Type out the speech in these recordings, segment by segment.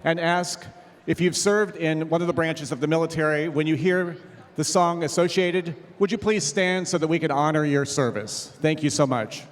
and ask if you've served in one of the branches of the military. When you hear the song associated, would you please stand so that we can honor your service? Thank you so much.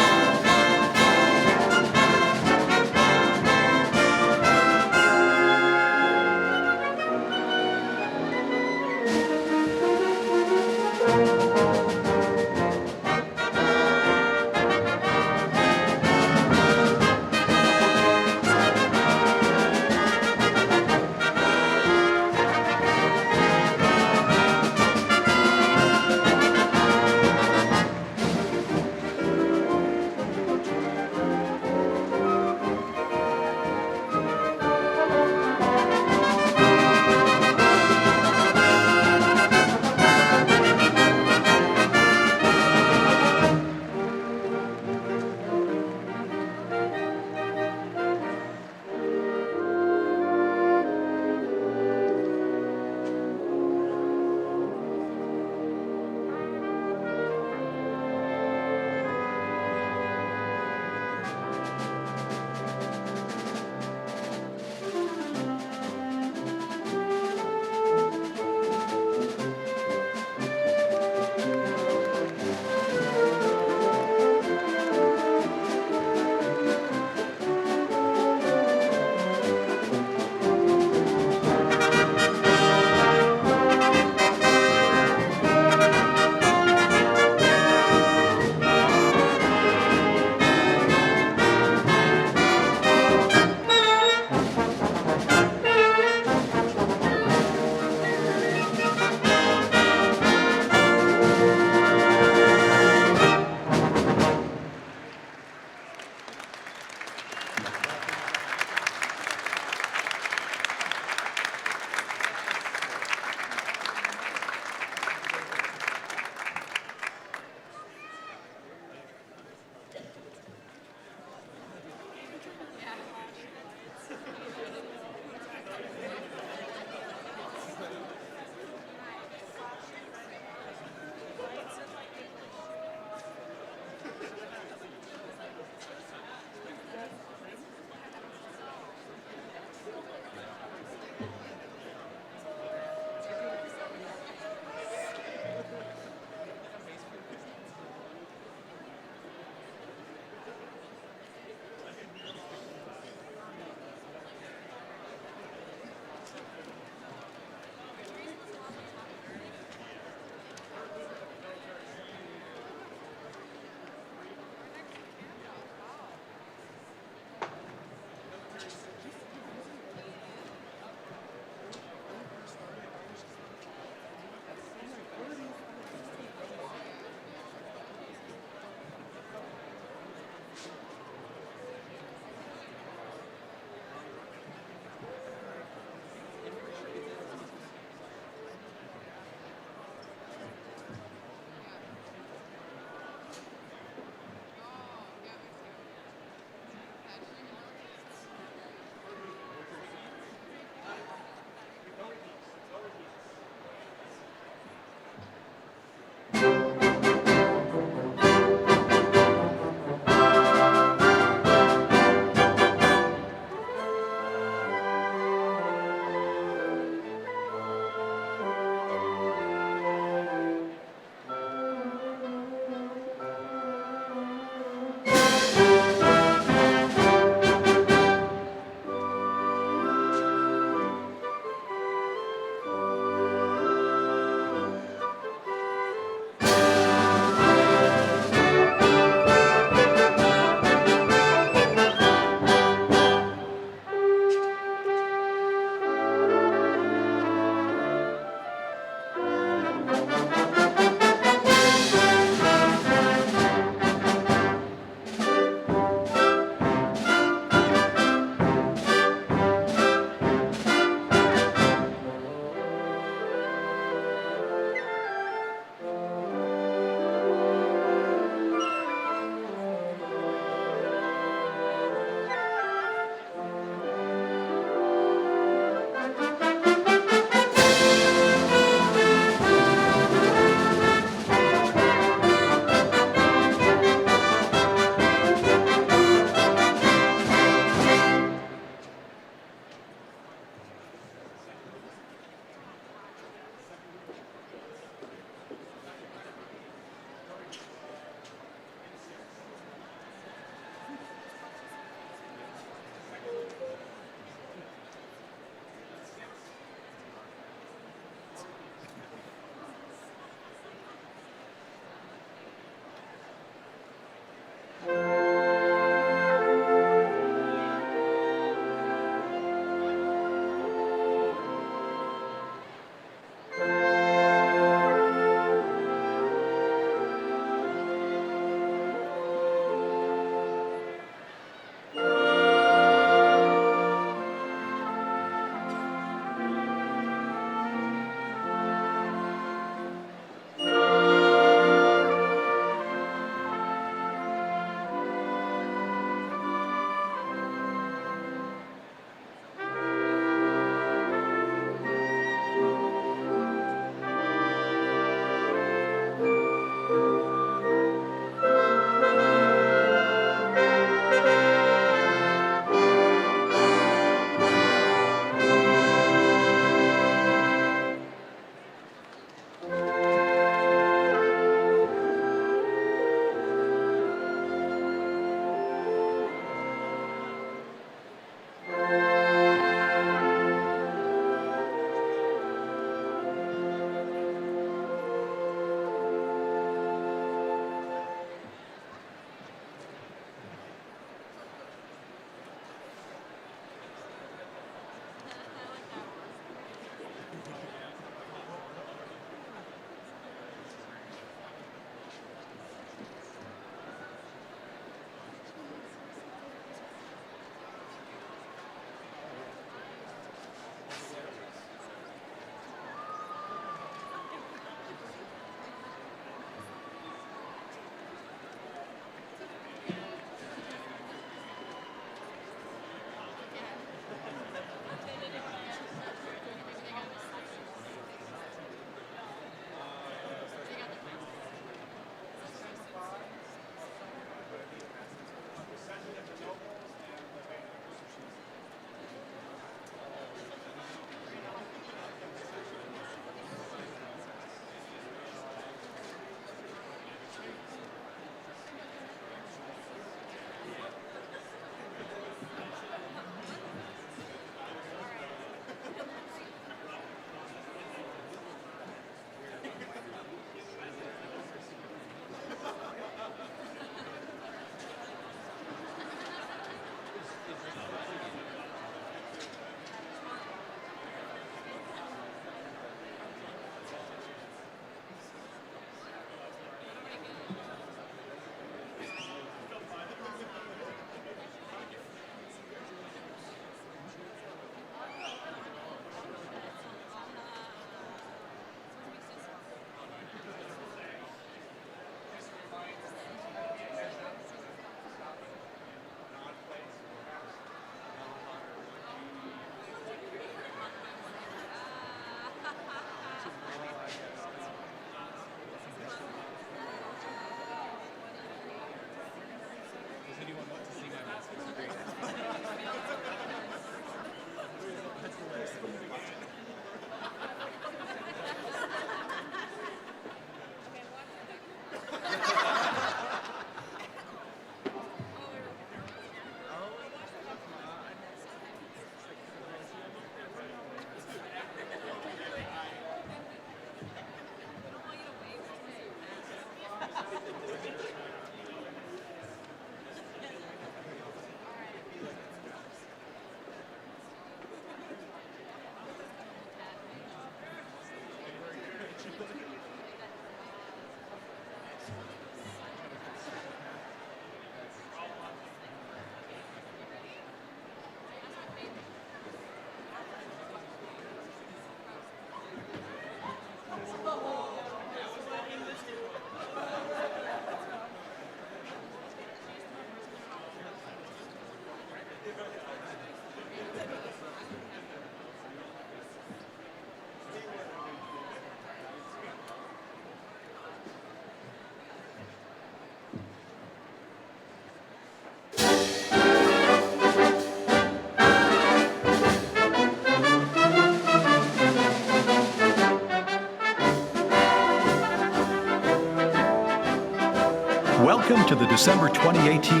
Welcome to the December 2018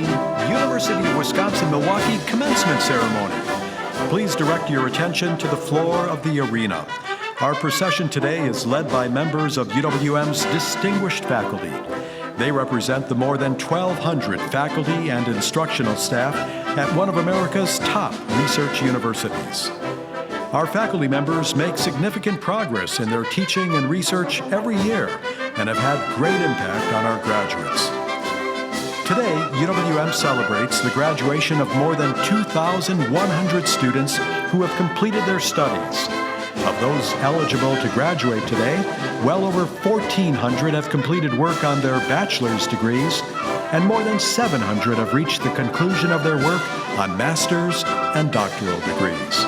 University of Wisconsin-Milwaukee Commencement Ceremony. Please direct your attention to the floor of the arena. Our procession today is led by members of UWM's distinguished faculty. They represent the more than 1,200 faculty and instructional staff at one of America's top research universities. Our faculty members make significant progress in their teaching and research every year and have had great impact on our graduates. Today, UWM celebrates the graduation of more than 2,100 students who have completed their studies. Of those eligible to graduate today, well over 1,400 have completed work on their bachelor's degrees, and more than 700 have reached the conclusion of their work on master's and doctoral degrees.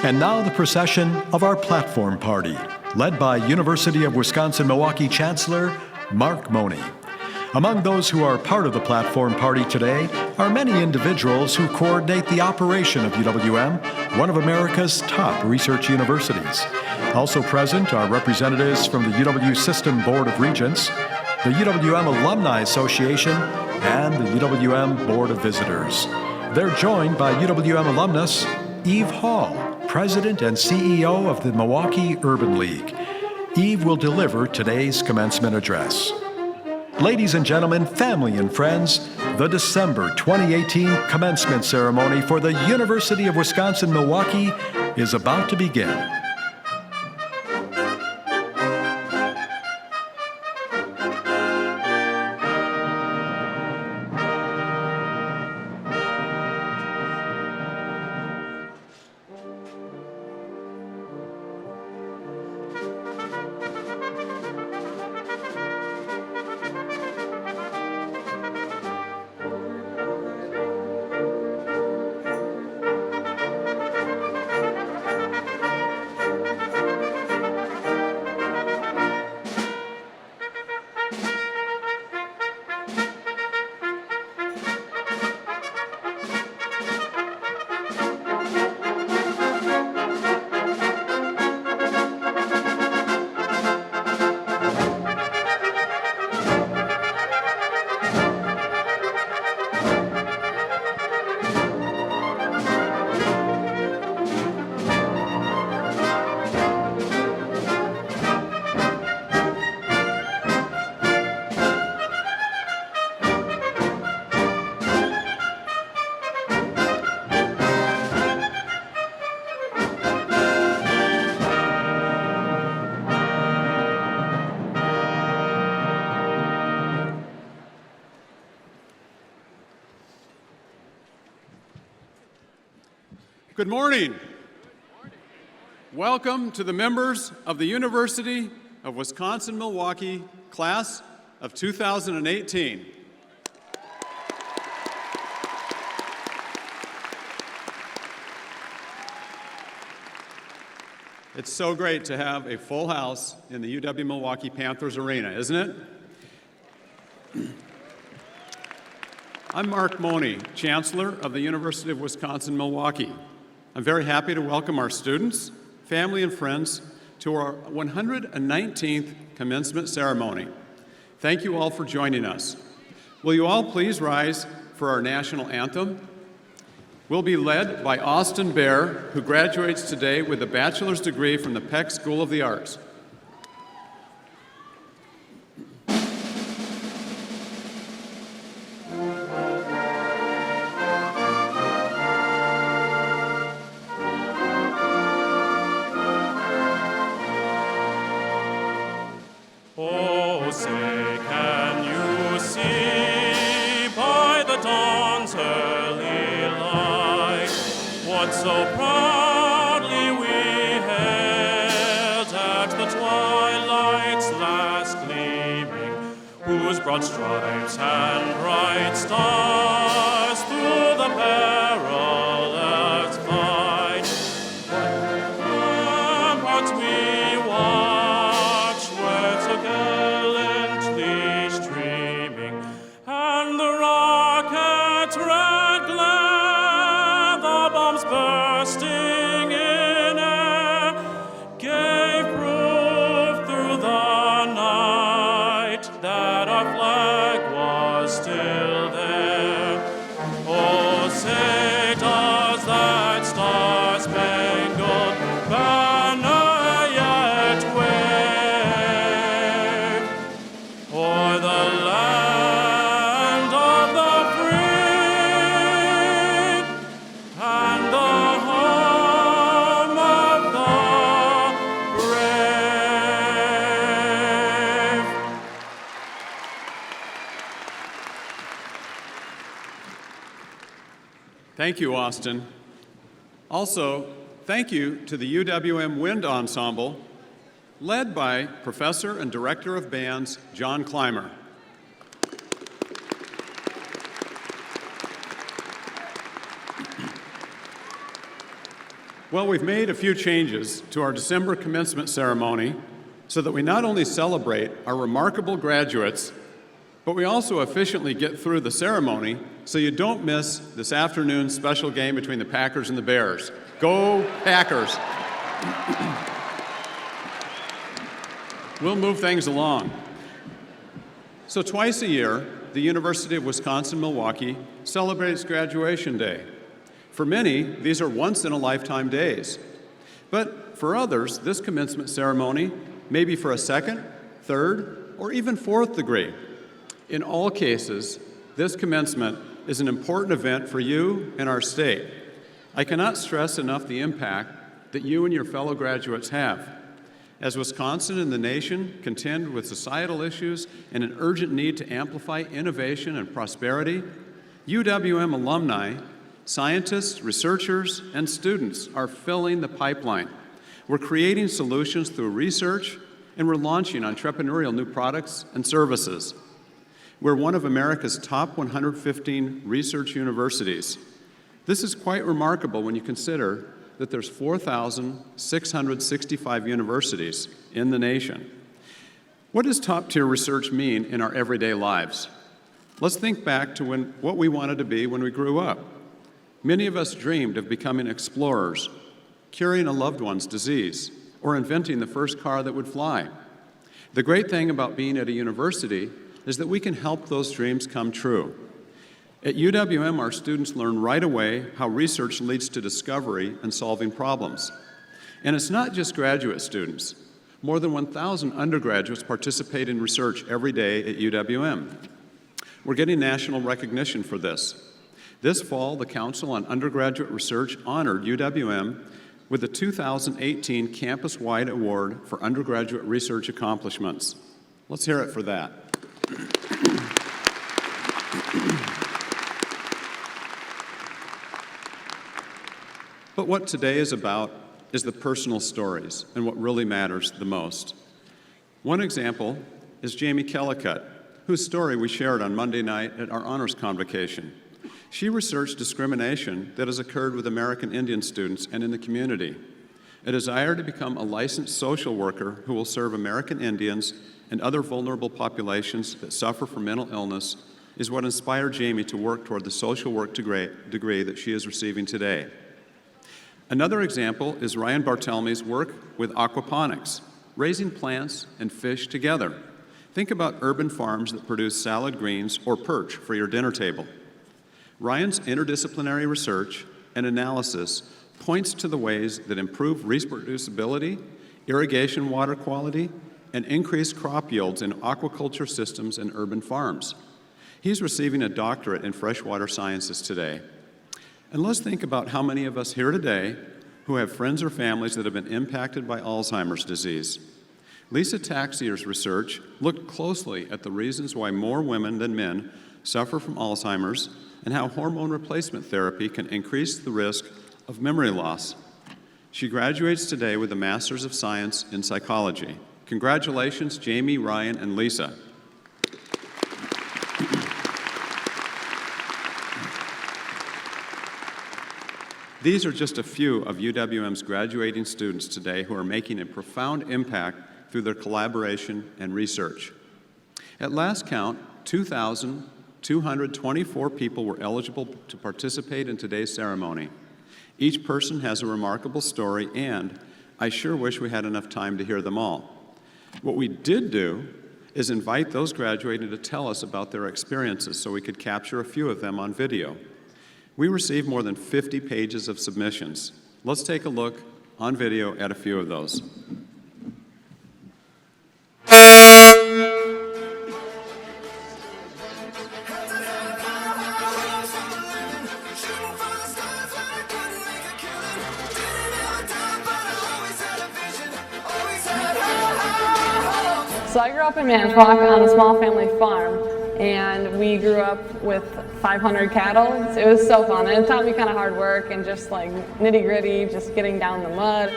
And now the procession of our platform party, led by University of Wisconsin-Milwaukee Chancellor Mark Money. Among those who are part of the platform party today are many individuals who coordinate the operation of UWM, one of America's top research universities. Also present are representatives from the UW System Board of Regents, the UWM Alumni Association, and the UWM Board of Visitors. They're joined by UWM alumnus Eve Hall, President and CEO of the Milwaukee Urban League. Eve will deliver today's commencement address. Ladies and gentlemen, family and friends, the December 2018 commencement ceremony for the University of Wisconsin-Milwaukee is about to begin. Good morning. Welcome to the members of the University of Wisconsin-Milwaukee Class of 2018. It's so great to have a full house in the UW-Milwaukee Panthers Arena, isn't it? I'm Mark Money, Chancellor of the University of Wisconsin-Milwaukee. I'm very happy to welcome our students, family, and friends to our 119th commencement ceremony. Thank you all for joining us. Will you all please rise for our national anthem? We'll be led by Austin Baer, who graduates today with a bachelor's degree from the Peck School of the Arts. Oh, say, can you see by the dawn's early light what so proudly we hailed at the twilight's last gleaming, whose broad stripes and bright stars through the perilous fight, what we watched were so gallantly streaming, and the rocket's red glare, the bombs bursting in air, gave proof through the night that our flag was still there. Oh, say does that star-spangled banner yet wave o'er the land of the free and the home of the brave? Thank you, Austin. Also, thank you to the UWM Wind Ensemble, led by Professor and Director of Bands John Clymer. Well, we've made a few changes to our December commencement ceremony so that we not only celebrate our remarkable graduates, But we also efficiently get through the ceremony so you don't miss this afternoon's special game between the Packers and the Bears. Go Packers! We'll move things along. So twice a year, the University of Wisconsin-Milwaukee celebrates Graduation Day. For many, these are once-in-a-lifetime days. But for others, this commencement ceremony may be for a second, third, or even fourth degree. In all cases, this commencement is an important event for you and our state. I cannot stress enough the impact that you and your fellow graduates have. As Wisconsin and the nation contend with societal issues and an urgent need to amplify innovation and prosperity, UWM alumni, scientists, researchers, and students are filling the pipeline. We're creating solutions through research, and we're launching entrepreneurial new products and services. We're one of America's top 115 research universities. This is quite remarkable when you consider that there's 4,665 universities in the nation. What does top-tier research mean in our everyday lives? Let's think back to what we wanted to be when we grew up. Many of us dreamed of becoming explorers, curing a loved one's disease, or inventing the first car that would fly. The great thing about being at a university is that we can help those dreams come true. At UWM, our students learn right away how research leads to discovery and solving problems. And it's not just graduate students. More than 1,000 undergraduates participate in research every day at UWM. We're getting national recognition for this. This fall, the Council on Undergraduate Research honored UWM with the 2018 Campus-Wide Award for Undergraduate Research Accomplishments. Let's hear it for that. But what today is about is the personal stories and what really matters the most. One example is Jamie Kellicut, whose story we shared on Monday night at our honors convocation. She researched discrimination that has occurred with American Indian students and in the community. A desire to become a licensed social worker who will serve American Indians and other vulnerable populations that suffer from mental illness is what inspired Jamie to work toward the social work degree that she is receiving today. Another example is Ryan Bartelme's work with aquaponics, raising plants and fish together. Think about urban farms that produce salad greens or perch for your dinner table. Ryan's interdisciplinary research and analysis points to the ways that improve reproducibility, irrigation water quality, and increase crop yields in aquaculture systems and urban farms. He's receiving a doctorate in freshwater sciences today. And let's think about how many of us here today who have friends or families that have been impacted by Alzheimer's disease. Lisa Taxier's research looked closely at the reasons why more women than men suffer from Alzheimer's and how hormone replacement therapy can increase the risk of memory loss. She graduates today with a Master's of Science in Psychology. Congratulations, Jamie, Ryan, and Lisa. These are just a few of UWM's graduating students today who are making a profound impact through their collaboration and research. At last count, 2,224 people were eligible to participate in today's ceremony. Each person has a remarkable story, and I sure wish we had enough time to hear them all. What we did do is invite those graduating to tell us about their experiences so we could capture a few of them on video. We received more than 50 pages of submissions. Let's take a look on video at a few of those. So I grew up in Manitowoc on a small family farm, and we grew up with 500 cattle. It was so fun, and it taught me kind of hard work and just like nitty-gritty, just getting down in the mud.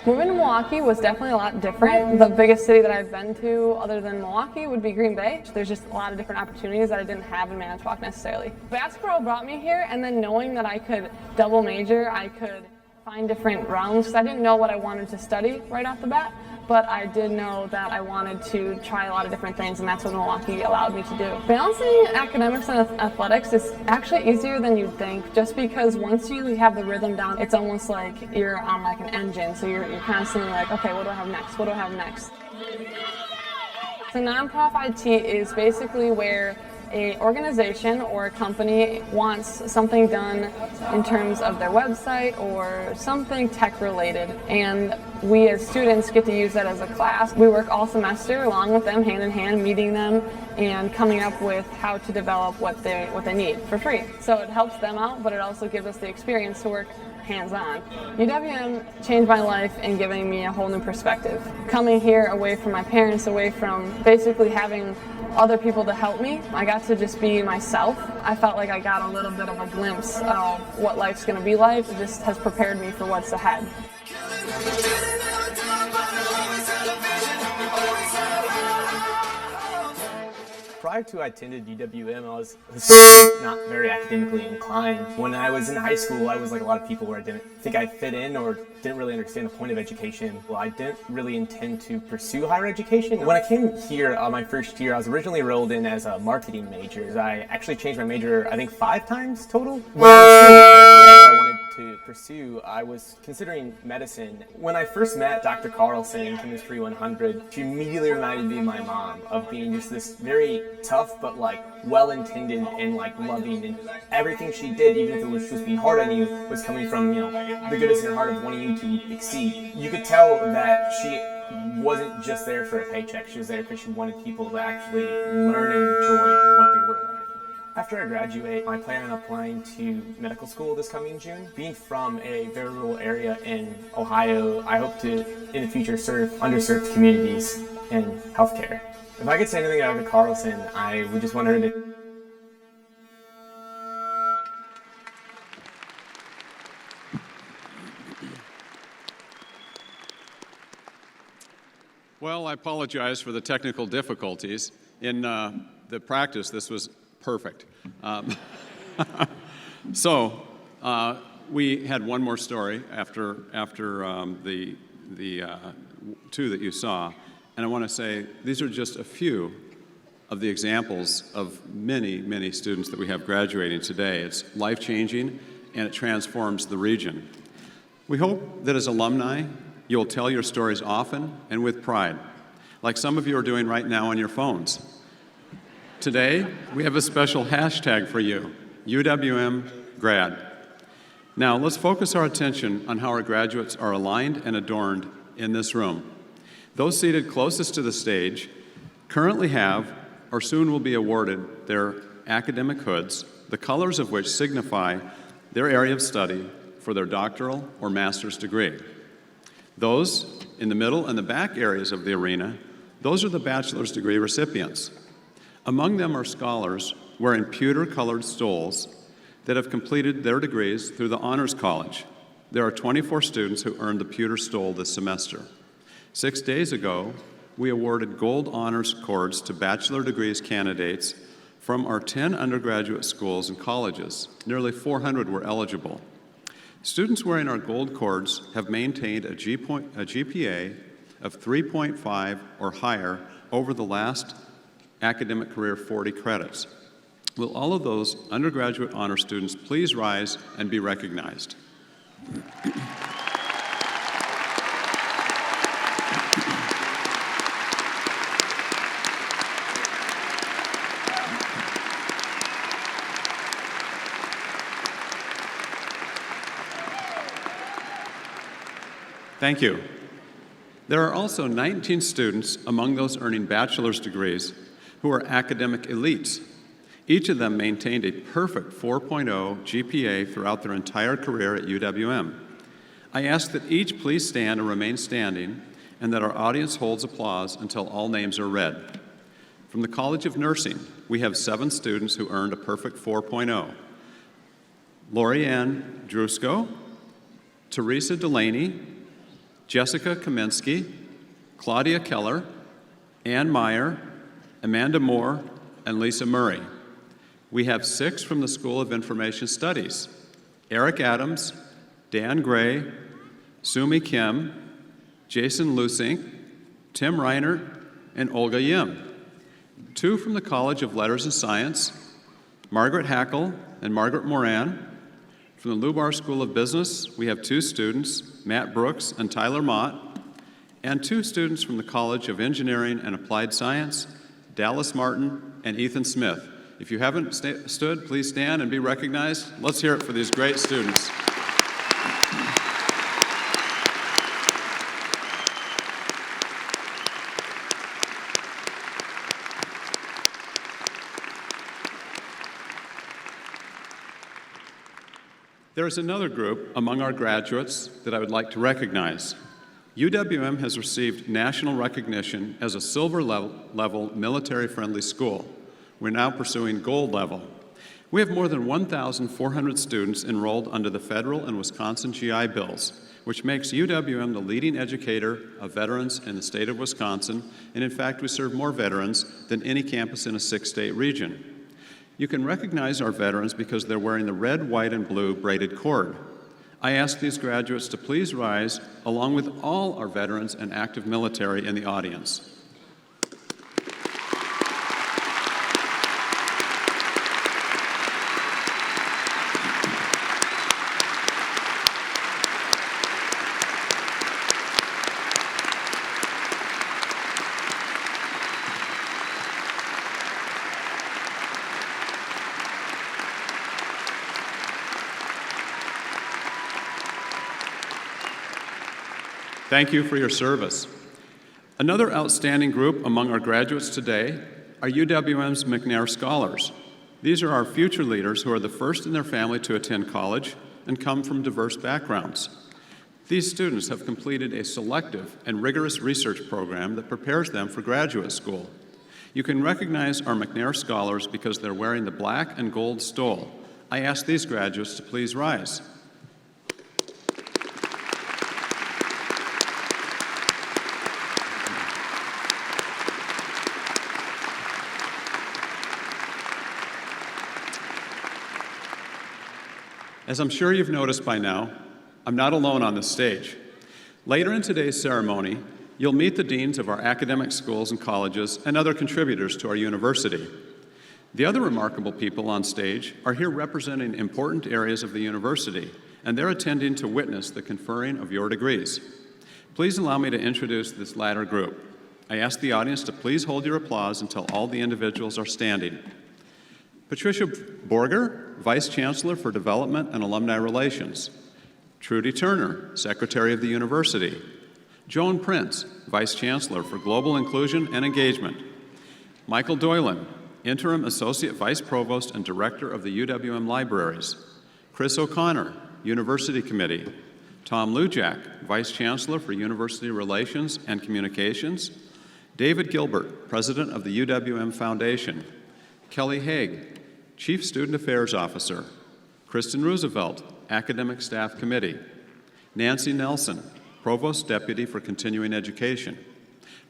Moving to Milwaukee was definitely a lot different. The biggest city that I've been to other than Milwaukee would be Green Bay. There's just a lot of different opportunities that I didn't have in Manitowoc necessarily. Basketball brought me here, and then knowing that I could double major, I could find different realms, because I didn't know what I wanted to study right off the bat. but I did know that I wanted to try a lot of different things, and that's what Milwaukee allowed me to do. Balancing academics and athletics is actually easier than you'd think, just because once you have the rhythm down, it's almost like you're on like an engine, so you're constantly like, okay, what do I have next? What do I have next? So non-prof IT is basically where an organization or a company wants something done in terms of their website or something tech related, and we as students get to use that as a class. We work all semester along with them, hand in hand, meeting them and coming up with how to develop what they need for free. So it helps them out, but it also gives us the experience to work hands-on. UWM changed my life in giving me a whole new perspective. Coming here away from my parents, away from basically having other people to help me, I got to just be myself. I felt like I got a little bit of a glimpse of what life's going to be like. It just has prepared me for what's ahead. Prior to I attended UWM, I was not very academically inclined. When I was in high school, I was like a lot of people where I didn't think I fit in or didn't really understand the point of education. Well, I didn't really intend to pursue higher education. When I came here my first year, I was originally enrolled in as a marketing major. I actually changed my major, I think 5 times total. When I was what I wanted to pursue, I was considering medicine. When I first met Dr. Carlson in Chemistry 100, she immediately reminded me of my mom, of being just this very tough but like well-intended and like loving, and everything she did, even if it was just being hard on you, was coming from, you know, the goodness in her heart of wanting you to exceed. You could tell that she wasn't just there for a paycheck. She was there because she wanted people to actually learn and enjoy what they were learning. After I graduate, I plan on applying to medical school this coming June. Being from a very rural area in Ohio, I hope to, in the future, serve underserved communities in healthcare. If I could say anything about Dr. Carlson, I would just want her to... Well, I apologize for the technical difficulties. In the practice, this was perfect. So we had one more story after the 2 that you saw, and I want to say these are just a few of the examples of many, many students that we have graduating today. It's life-changing, and it transforms the region. We hope that as alumni, you'll tell your stories often and with pride, like some of you are doing right now on your phones. Today, we have a special hashtag for you, UWMGrad. Now, let's focus our attention on how our graduates are aligned and adorned in this room. Those seated closest to the stage currently have, or soon will be awarded, their academic hoods, the colors of which signify their area of study for their doctoral or master's degree. Those in the middle and the back areas of the arena, those are the bachelor's degree recipients. Among them are scholars wearing pewter-colored stoles that have completed their degrees through the Honors College. There are 24 students who earned the pewter stole this semester. 6 days ago, we awarded gold honors cords to bachelor degrees candidates from our 10 undergraduate schools and colleges. Nearly 400 were eligible. Students wearing our gold cords have maintained a GPA of 3.5 or higher over the last academic career 40 credits. Will all of those undergraduate honor students please rise and be recognized? Thank you. There are also 19 students among those earning bachelor's degrees who are academic elites. Each of them maintained a perfect 4.0 GPA throughout their entire career at UWM. I ask that each please stand and remain standing, and that our audience holds applause until all names are read. From the College of Nursing, we have 7 students who earned a perfect 4.0. Lori Ann Drusko, Teresa Delaney, Jessica Kaminsky, Claudia Keller, Ann Meyer, Amanda Moore, and Lisa Murray. We have 6 from the School of Information Studies: Eric Adams, Dan Gray, Sumi Kim, Jason Lusink, Tim Reiner and Olga Yim. 2 from the College of Letters and Science, Margaret Hackle and Margaret Moran. From the Lubar School of Business, we have 2 students, Matt Brooks and Tyler Mott, and 2 students from the College of Engineering and Applied Science, Dallas Martin and Ethan Smith. If you haven't stood, please stand and be recognized. Let's hear it for these great students. There is another group among our graduates that I would like to recognize. UWM has received national recognition as a silver level military-friendly school. We're now pursuing gold level. We have more than 1,400 students enrolled under the federal and Wisconsin GI Bills, which makes UWM the leading educator of veterans in the state of Wisconsin, and in fact, we serve more veterans than any campus in a 6-state region. You can recognize our veterans because they're wearing the red, white, and blue braided cord. I ask these graduates to please rise, along with all our veterans and active military in the audience. Thank you for your service. Another outstanding group among our graduates today are UWM's McNair Scholars. These are our future leaders who are the first in their family to attend college and come from diverse backgrounds. These students have completed a selective and rigorous research program that prepares them for graduate school. You can recognize our McNair Scholars because they're wearing the black and gold stole. I ask these graduates to please rise. As I'm sure you've noticed by now, I'm not alone on this stage. Later in today's ceremony, you'll meet the deans of our academic schools and colleges and other contributors to our university. The other remarkable people on stage are here representing important areas of the university, and they're attending to witness the conferring of your degrees. Please allow me to introduce this latter group. I ask the audience to please hold your applause until all the individuals are standing. Patricia Borger, Vice Chancellor for Development and Alumni Relations. Trudy Turner, Secretary of the University. Joan Prince, Vice Chancellor for Global Inclusion and Engagement. Michael Doylan, Interim Associate Vice Provost and Director of the UWM Libraries. Chris O'Connor, University Committee. Tom Lujak, Vice Chancellor for University Relations and Communications. David Gilbert, President of the UWM Foundation. Kelly Haig, Chief Student Affairs Officer. Kristen Roosevelt, Academic Staff Committee. Nancy Nelson, Provost Deputy for Continuing Education.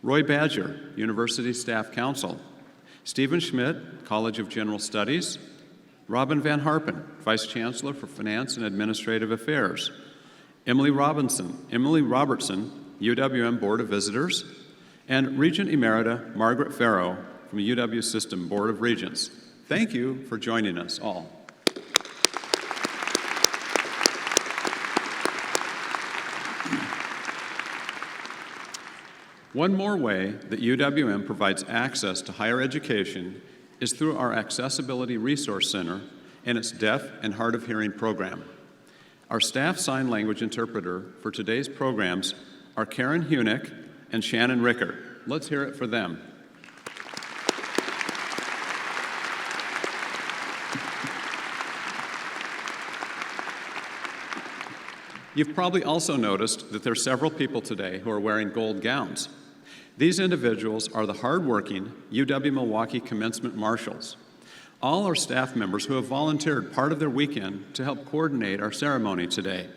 Roy Badger, University Staff Counsel. Stephen Schmidt, College of General Studies. Robin Van Harpen, Vice Chancellor for Finance and Administrative Affairs. Emily Robertson, UWM Board of Visitors. And Regent Emerita Margaret Farrow from the UW System Board of Regents. Thank you for joining us all. One more way that UWM provides access to higher education is through our Accessibility Resource Center and its Deaf and Hard of Hearing program. Our staff sign language interpreter for today's programs are Karen Hunick and Shannon Rickert. Let's hear it for them. You've probably also noticed that there are several people today who are wearing gold gowns. These individuals are the hardworking UW-Milwaukee Commencement Marshals, all our staff members who have volunteered part of their weekend to help coordinate our ceremony today.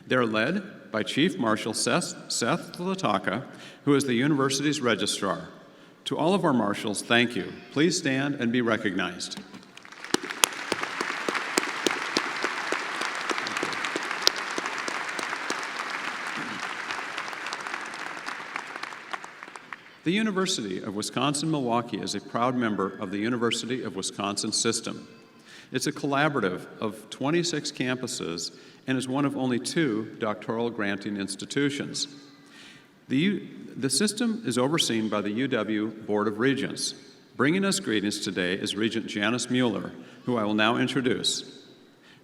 They're led by Chief Marshal Seth Lataka, who is the university's registrar. To all of our marshals, thank you. Please stand and be recognized. The University of Wisconsin-Milwaukee is a proud member of the University of Wisconsin system. It's a collaborative of 26 campuses and is one of only 2 doctoral granting institutions. The system is overseen by the UW Board of Regents. Bringing us greetings today is Regent Janice Mueller, who I will now introduce.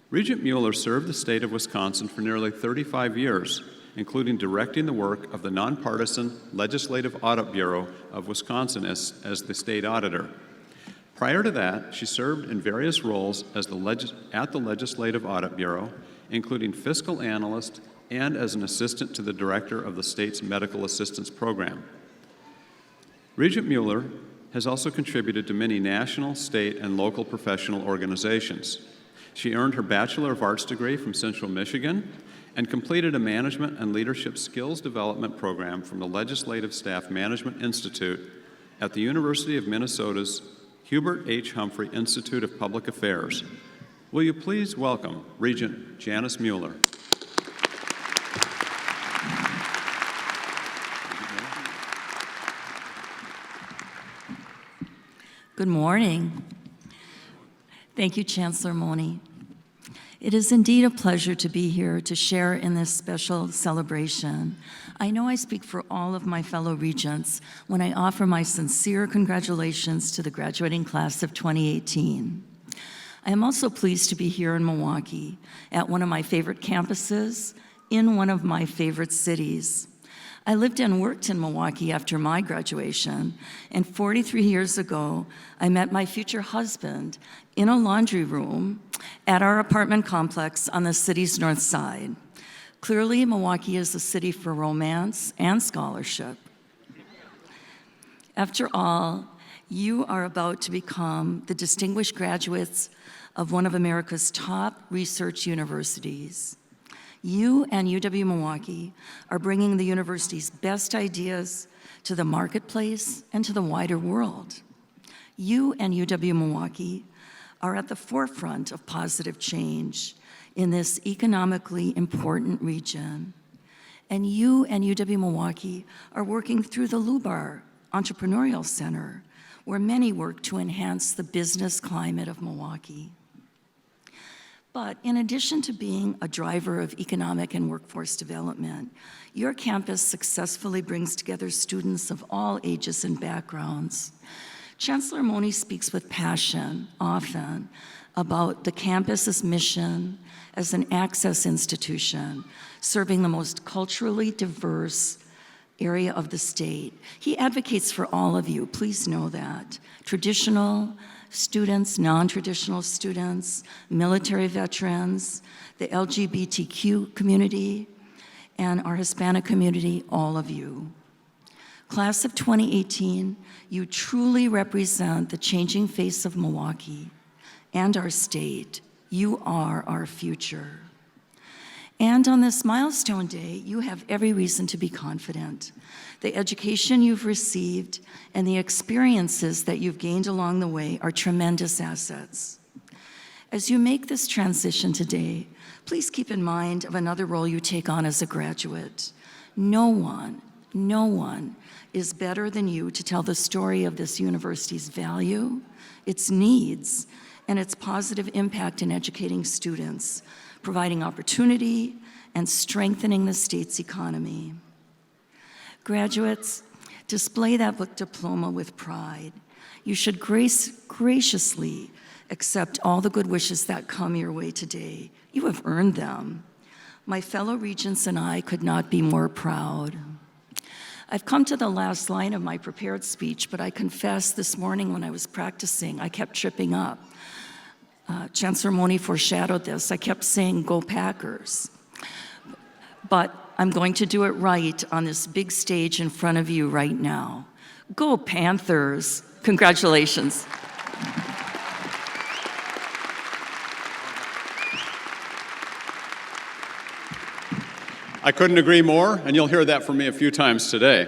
Regent Mueller served the state of Wisconsin for nearly 35 years, including directing the work of the nonpartisan Legislative Audit Bureau of Wisconsin as the state auditor. Prior to that, she served in various roles at the Legislative Audit Bureau, including fiscal analyst and as an assistant to the director of the state's medical assistance program. Regent Mueller has also contributed to many national, state, and local professional organizations. She earned her Bachelor of Arts degree from Central Michigan and completed a Management and Leadership Skills Development program from the Legislative Staff Management Institute at the University of Minnesota's Hubert H. Humphrey Institute of Public Affairs. Will you please welcome Regent Janice Mueller? Good morning. Thank you, Chancellor Mone. It is indeed a pleasure to be here to share in this special celebration. I know I speak for all of my fellow regents when I offer my sincere congratulations to the graduating class of 2018. I am also pleased to be here in Milwaukee at one of my favorite campuses in one of my favorite cities. I lived and worked in Milwaukee after my graduation, and 43 years ago, I met my future husband in a laundry room at our apartment complex on the city's north side. Clearly, Milwaukee is a city for romance and scholarship. After all, you are about to become the distinguished graduates of one of America's top research universities. You and UW-Milwaukee are bringing the university's best ideas to the marketplace and to the wider world. You and UW-Milwaukee are at the forefront of positive change in this economically important region. And you and UW-Milwaukee are working through the Lubar Entrepreneurial Center, where many work to enhance the business climate of Milwaukee. But in addition to being a driver of economic and workforce development, your campus successfully brings together students of all ages and backgrounds. Chancellor Mone speaks with passion often about the campus's mission as an access institution, serving the most culturally diverse area of the state. He advocates for all of you, please know that. Traditional students, non-traditional students, military veterans, the LGBTQ community, and our Hispanic community, all of you. Class of 2018, you truly represent the changing face of Milwaukee and our state. You are our future. And on this milestone day, you have every reason to be confident. The education you've received and the experiences that you've gained along the way are tremendous assets. As you make this transition today, please keep in mind of another role you take on as a graduate. No one is better than you to tell the story of this university's value, its needs, and its positive impact in educating students, providing opportunity, and strengthening the state's economy. Graduates, display that book diploma with pride. You should graciously accept all the good wishes that come your way today. You have earned them. My fellow regents and I could not be more proud. I've come to the last line of my prepared speech, but I confess this morning when I was practicing, I kept tripping up. Chancellor Mone foreshadowed this. I kept saying, "Go Packers." But I'm going to do it right on this big stage in front of you right now. Go Panthers. Congratulations. I couldn't agree more, and you'll hear that from me a few times today.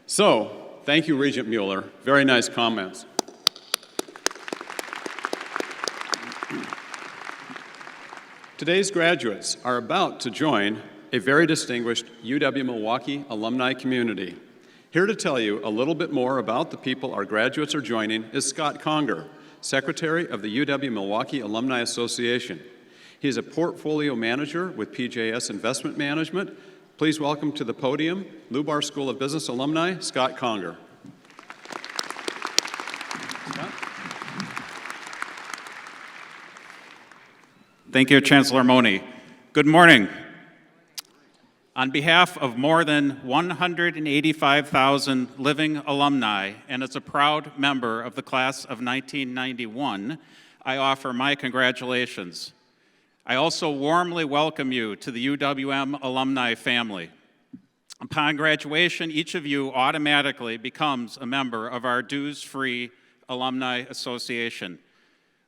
So, thank you, Regent Mueller. Very nice comments. Today's graduates are about to join a very distinguished UW-Milwaukee alumni community. Here to tell you a little bit more about the people our graduates are joining is Scott Conger, Secretary of the UW-Milwaukee Alumni Association. He is a portfolio manager with PJS Investment Management. Please welcome to the podium, Lubar School of Business alumni, Scott Conger. Scott? Thank you, Chancellor Mone. Good morning. On behalf of more than 185,000 living alumni, and as a proud member of the class of 1991, I offer my congratulations. I also warmly welcome you to the UWM alumni family. Upon graduation, each of you automatically becomes a member of our dues-free Alumni Association.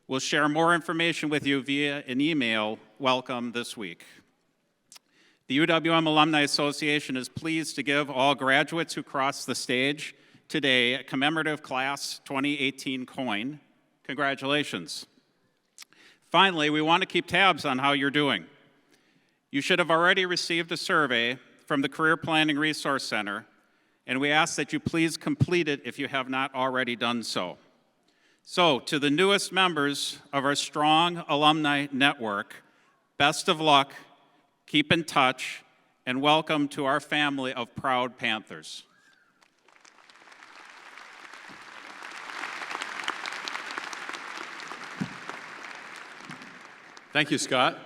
We'll share more information with you via an email welcome this week. The UWM Alumni Association is pleased to give all graduates who cross the stage today a commemorative Class 2018 coin. Congratulations. Finally, we want to keep tabs on how you're doing. You should have already received a survey from the Career Planning Resource Center, and we ask that you please complete it if you have not already done so. So, to the newest members of our strong alumni network, best of luck, keep in touch, and welcome to our family of proud Panthers. Thank you, Scott.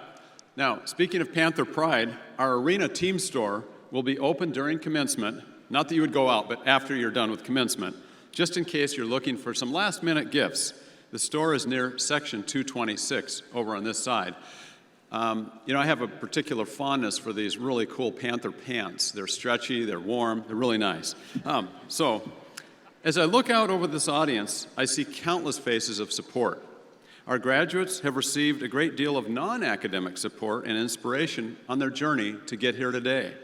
Now, speaking of Panther pride, our arena team store will be open during commencement. Not that you would go out, but after you're done with commencement, just in case you're looking for some last-minute gifts. The store is near section 226 over on this side. I have a particular fondness for these really cool Panther pants. They're stretchy, they're warm, they're really nice. So, as I look out over this audience, I see countless faces of support. Our graduates have received a great deal of non-academic support and inspiration on their journey to get here today.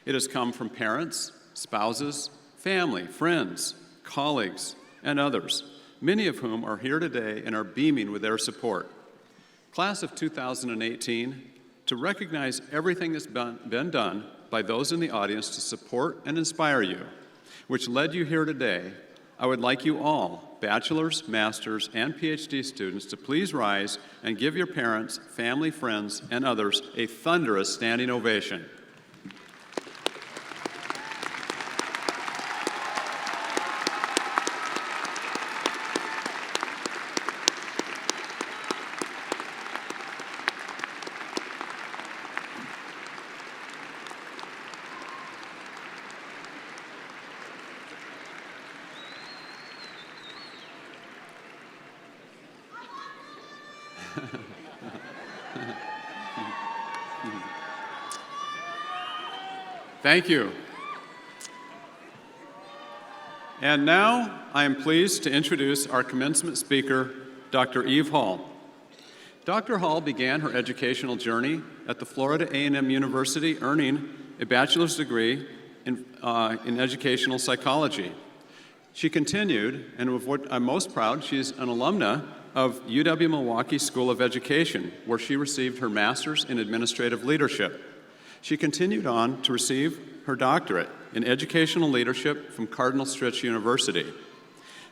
It has come from parents, spouses, family, friends, colleagues, and others, many of whom are here today and are beaming with their support. Class of 2018, to recognize everything that's been done by those in the audience to support and inspire you, which led you here today, I would like you all, bachelor's, master's, and PhD students, to please rise and give your parents, family, friends, and others a thunderous standing ovation. Thank you. And now I am pleased to introduce our commencement speaker, Dr. Eve Hall. Dr. Hall began her educational journey at the Florida A&M University, earning a bachelor's degree in educational psychology. She continued, and with what I'm most proud, she's an alumna of UW-Milwaukee School of Education, where she received her master's in administrative leadership. She continued on to receive her doctorate in educational leadership from Cardinal Stritch University.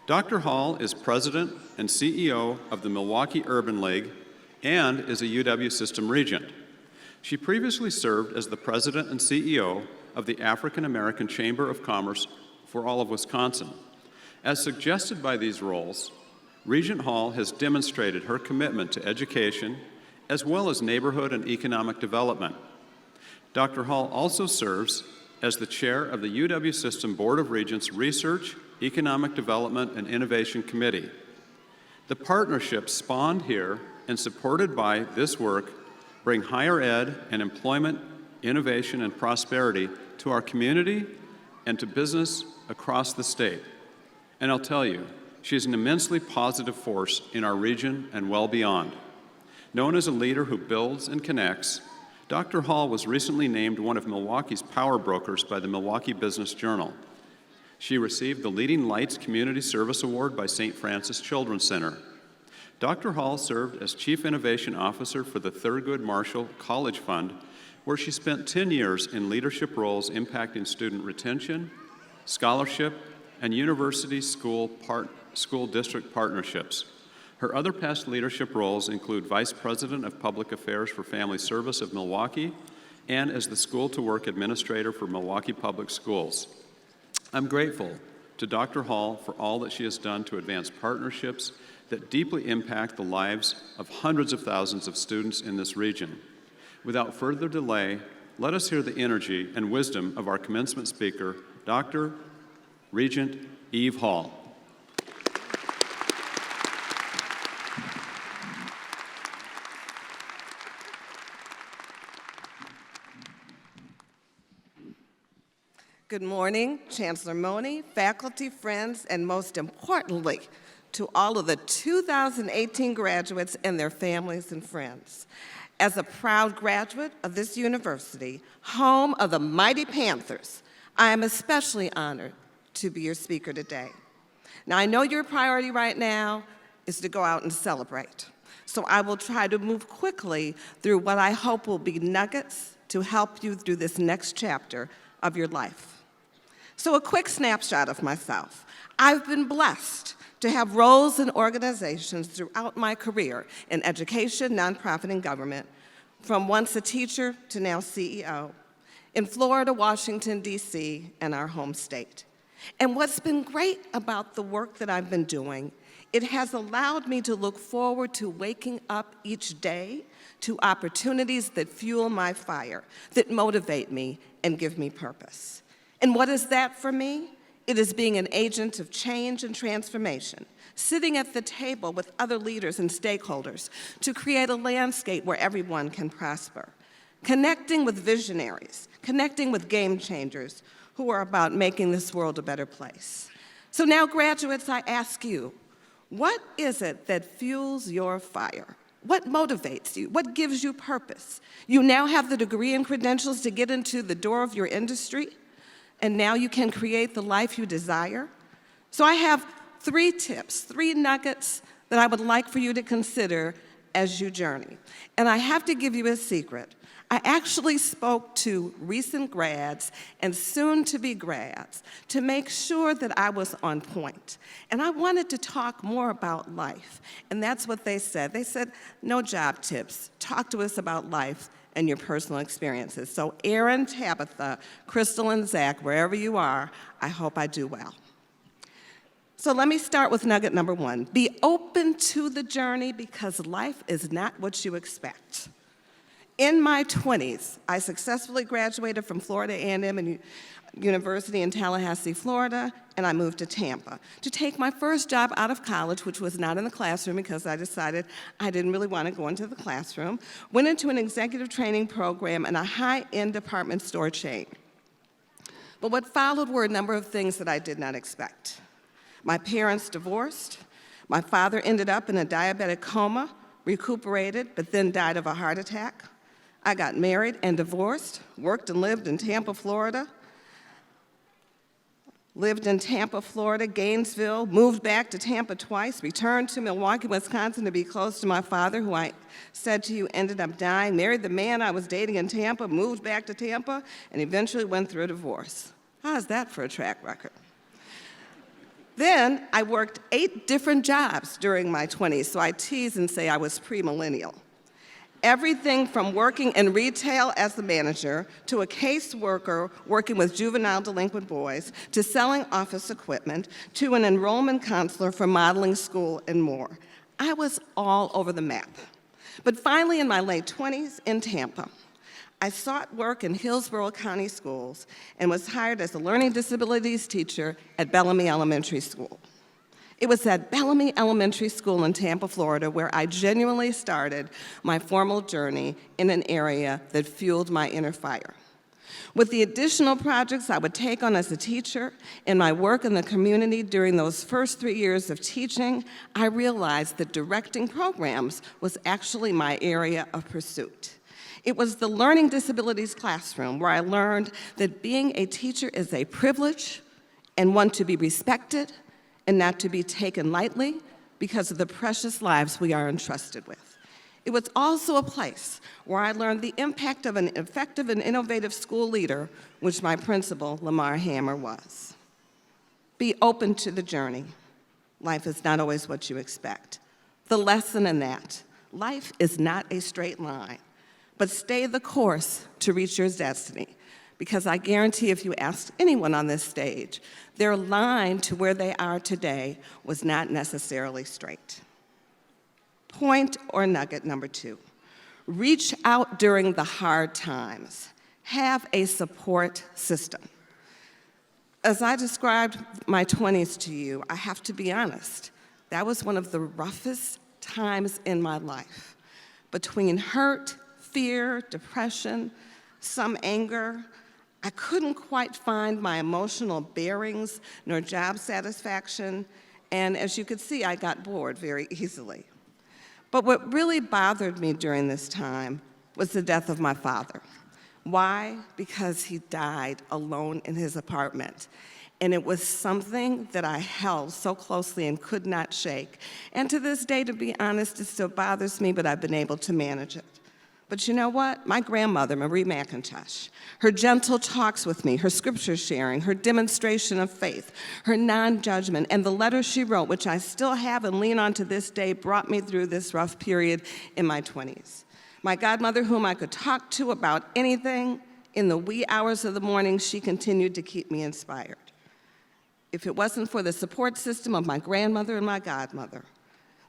Dr. Hall is president and CEO of the Milwaukee Urban League and is a UW System Regent. She previously served as the president and CEO of the African American Chamber of Commerce for all of Wisconsin. As suggested by these roles, Regent Hall has demonstrated her commitment to education as well as neighborhood and economic development. Dr. Hall also serves as the chair of the UW System Board of Regents Research, Economic Development, and Innovation Committee. The partnerships spawned here and supported by this work bring higher ed and employment, innovation, and prosperity to our community and to business across the state. And I'll tell you, she is an immensely positive force in our region and well beyond. Known as a leader who builds and connects, Dr. Hall was recently named one of Milwaukee's power brokers by the Milwaukee Business Journal. She received the Leading Lights Community Service Award by St. Francis Children's Center. Dr. Hall served as Chief Innovation Officer for the Thurgood Marshall College Fund, where she spent 10 years in leadership roles impacting student retention, scholarship, and university school district partnerships. Her other past leadership roles include Vice President of Public Affairs for Family Service of Milwaukee and as the School to Work Administrator for Milwaukee Public Schools. I'm grateful to Dr. Hall for all that she has done to advance partnerships that deeply impact the lives of hundreds of thousands of students in this region. Without further delay, let us hear the energy and wisdom of our commencement speaker, Dr. Regent Eve Hall. Good morning, Chancellor Mone, faculty, friends, and most importantly, to all of the 2018 graduates and their families and friends. As a proud graduate of this university, home of the mighty Panthers, I am especially honored to be your speaker today. Now, I know your priority right now is to go out and celebrate, so I will try to move quickly through what I hope will be nuggets to help you through this next chapter of your life. So a quick snapshot of myself. I've been blessed to have roles in organizations throughout my career in education, nonprofit, and government, from once a teacher to now CEO, in Florida, Washington, D.C., and our home state. And what's been great about the work that I've been doing, it has allowed me to look forward to waking up each day to opportunities that fuel my fire, that motivate me and give me purpose. And what is that for me? It is being an agent of change and transformation, sitting at the table with other leaders and stakeholders to create a landscape where everyone can prosper, connecting with visionaries, connecting with game changers who are about making this world a better place. So now, graduates, I ask you, what is it that fuels your fire? What motivates you? What gives you purpose? You now have the degree and credentials to get into the door of your industry, and now you can create the life you desire. So I have 3 tips, 3 nuggets that I would like for you to consider as you journey. And I have to give you a secret. I actually spoke to recent grads and soon-to-be grads to make sure that I was on point. And I wanted to talk more about life, and that's what they said. They said, no job tips, talk to us about life and your personal experiences. So Erin, Tabitha, Crystal, and Zach, wherever you are, I hope I do well. So let me start with nugget number 1. Be open to the journey because life is not what you expect. In my 20s, I successfully graduated from Florida A&M University in Tallahassee, Florida, and I moved to Tampa to take my first job out of college, which was not in the classroom because I decided I didn't really want to go into the classroom. Went into an executive training program in a high-end department store chain. But what followed were a number of things that I did not expect. My parents divorced. My father ended up in a diabetic coma, recuperated, but then died of a heart attack. I got married and divorced, worked and lived in Tampa, Florida. Lived in Tampa, Florida, Gainesville, moved back to Tampa twice, returned to Milwaukee, Wisconsin to be close to my father, who I said to you ended up dying, married the man I was dating in Tampa, moved back to Tampa, and eventually went through a divorce. How's that for a track record? Then I worked 8 different jobs during my 20s, so I tease and say I was premillennial. Everything from working in retail as the manager, to a caseworker working with juvenile delinquent boys, to selling office equipment, to an enrollment counselor for modeling school, and more. I was all over the map. But finally, in my late 20s in Tampa, I sought work in Hillsborough County Schools and was hired as a learning disabilities teacher at Bellamy Elementary School. It was at Bellamy Elementary School in Tampa, Florida, where I genuinely started my formal journey in an area that fueled my inner fire. With the additional projects I would take on as a teacher and my work in the community during those first 3 years of teaching, I realized that directing programs was actually my area of pursuit. It was the learning disabilities classroom where I learned that being a teacher is a privilege and one to be respected and not to be taken lightly because of the precious lives we are entrusted with. It was also a place where I learned the impact of an effective and innovative school leader, which my principal, Lamar Hammer, was. Be open to the journey. Life is not always what you expect. The lesson in that, life is not a straight line, but stay the course to reach your destiny. Because I guarantee if you asked anyone on this stage, their line to where they are today was not necessarily straight. Point or nugget number 2, reach out during the hard times. Have a support system. As I described my 20s to you, I have to be honest, that was one of the roughest times in my life. Between hurt, fear, depression, some anger, I couldn't quite find my emotional bearings nor job satisfaction, and as you could see, I got bored very easily. But what really bothered me during this time was the death of my father. Why? Because he died alone in his apartment. And it was something that I held so closely and could not shake. And to this day, to be honest, it still bothers me, but I've been able to manage it. But you know what? My grandmother, Marie McIntosh, her gentle talks with me, her scripture sharing, her demonstration of faith, her non-judgment, and the letters she wrote, which I still have and lean on to this day, brought me through this rough period in my 20s. My godmother, whom I could talk to about anything, in the wee hours of the morning, she continued to keep me inspired. If it wasn't for the support system of my grandmother and my godmother,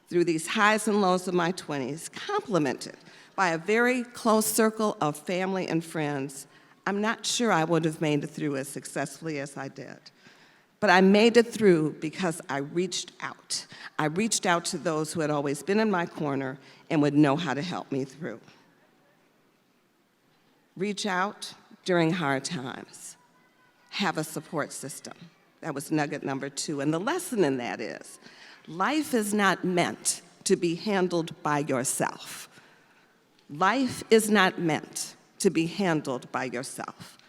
through these highs and lows of my 20s, complemented by a very close circle of family and friends, I'm not sure I would have made it through as successfully as I did. But I made it through because I reached out. I reached out to those who had always been in my corner and would know how to help me through. Reach out during hard times. Have a support system. That was nugget number 2. And the lesson in that is, life is not meant to be handled by yourself. Life is not meant to be handled by yourself.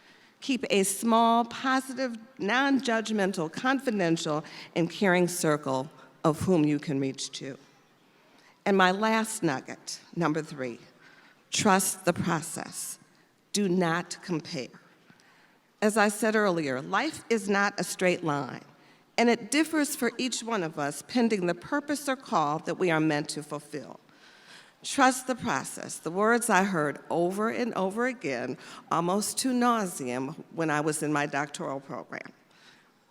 Keep a small, positive, non-judgmental, confidential, and caring circle of whom you can reach to. And my last nugget, number 3, trust the process. Do not compare. As I said earlier, life is not a straight line, and it differs for each one of us pending the purpose or call that we are meant to fulfill. Trust the process. The words I heard over and over again, almost to nauseam, when I was in my doctoral program.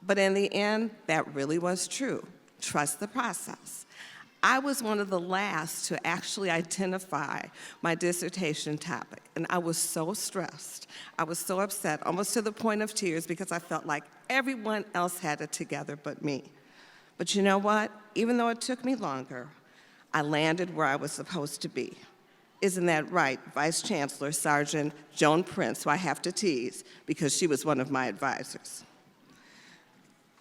But in the end, that really was true. Trust the process. I was one of the last to actually identify my dissertation topic, and I was so stressed. I was so upset, almost to the point of tears, because I felt like everyone else had it together but me. But you know what? Even though it took me longer, I landed where I was supposed to be. Isn't that right, Vice Chancellor Sergeant Joan Prince, who I have to tease because she was one of my advisors.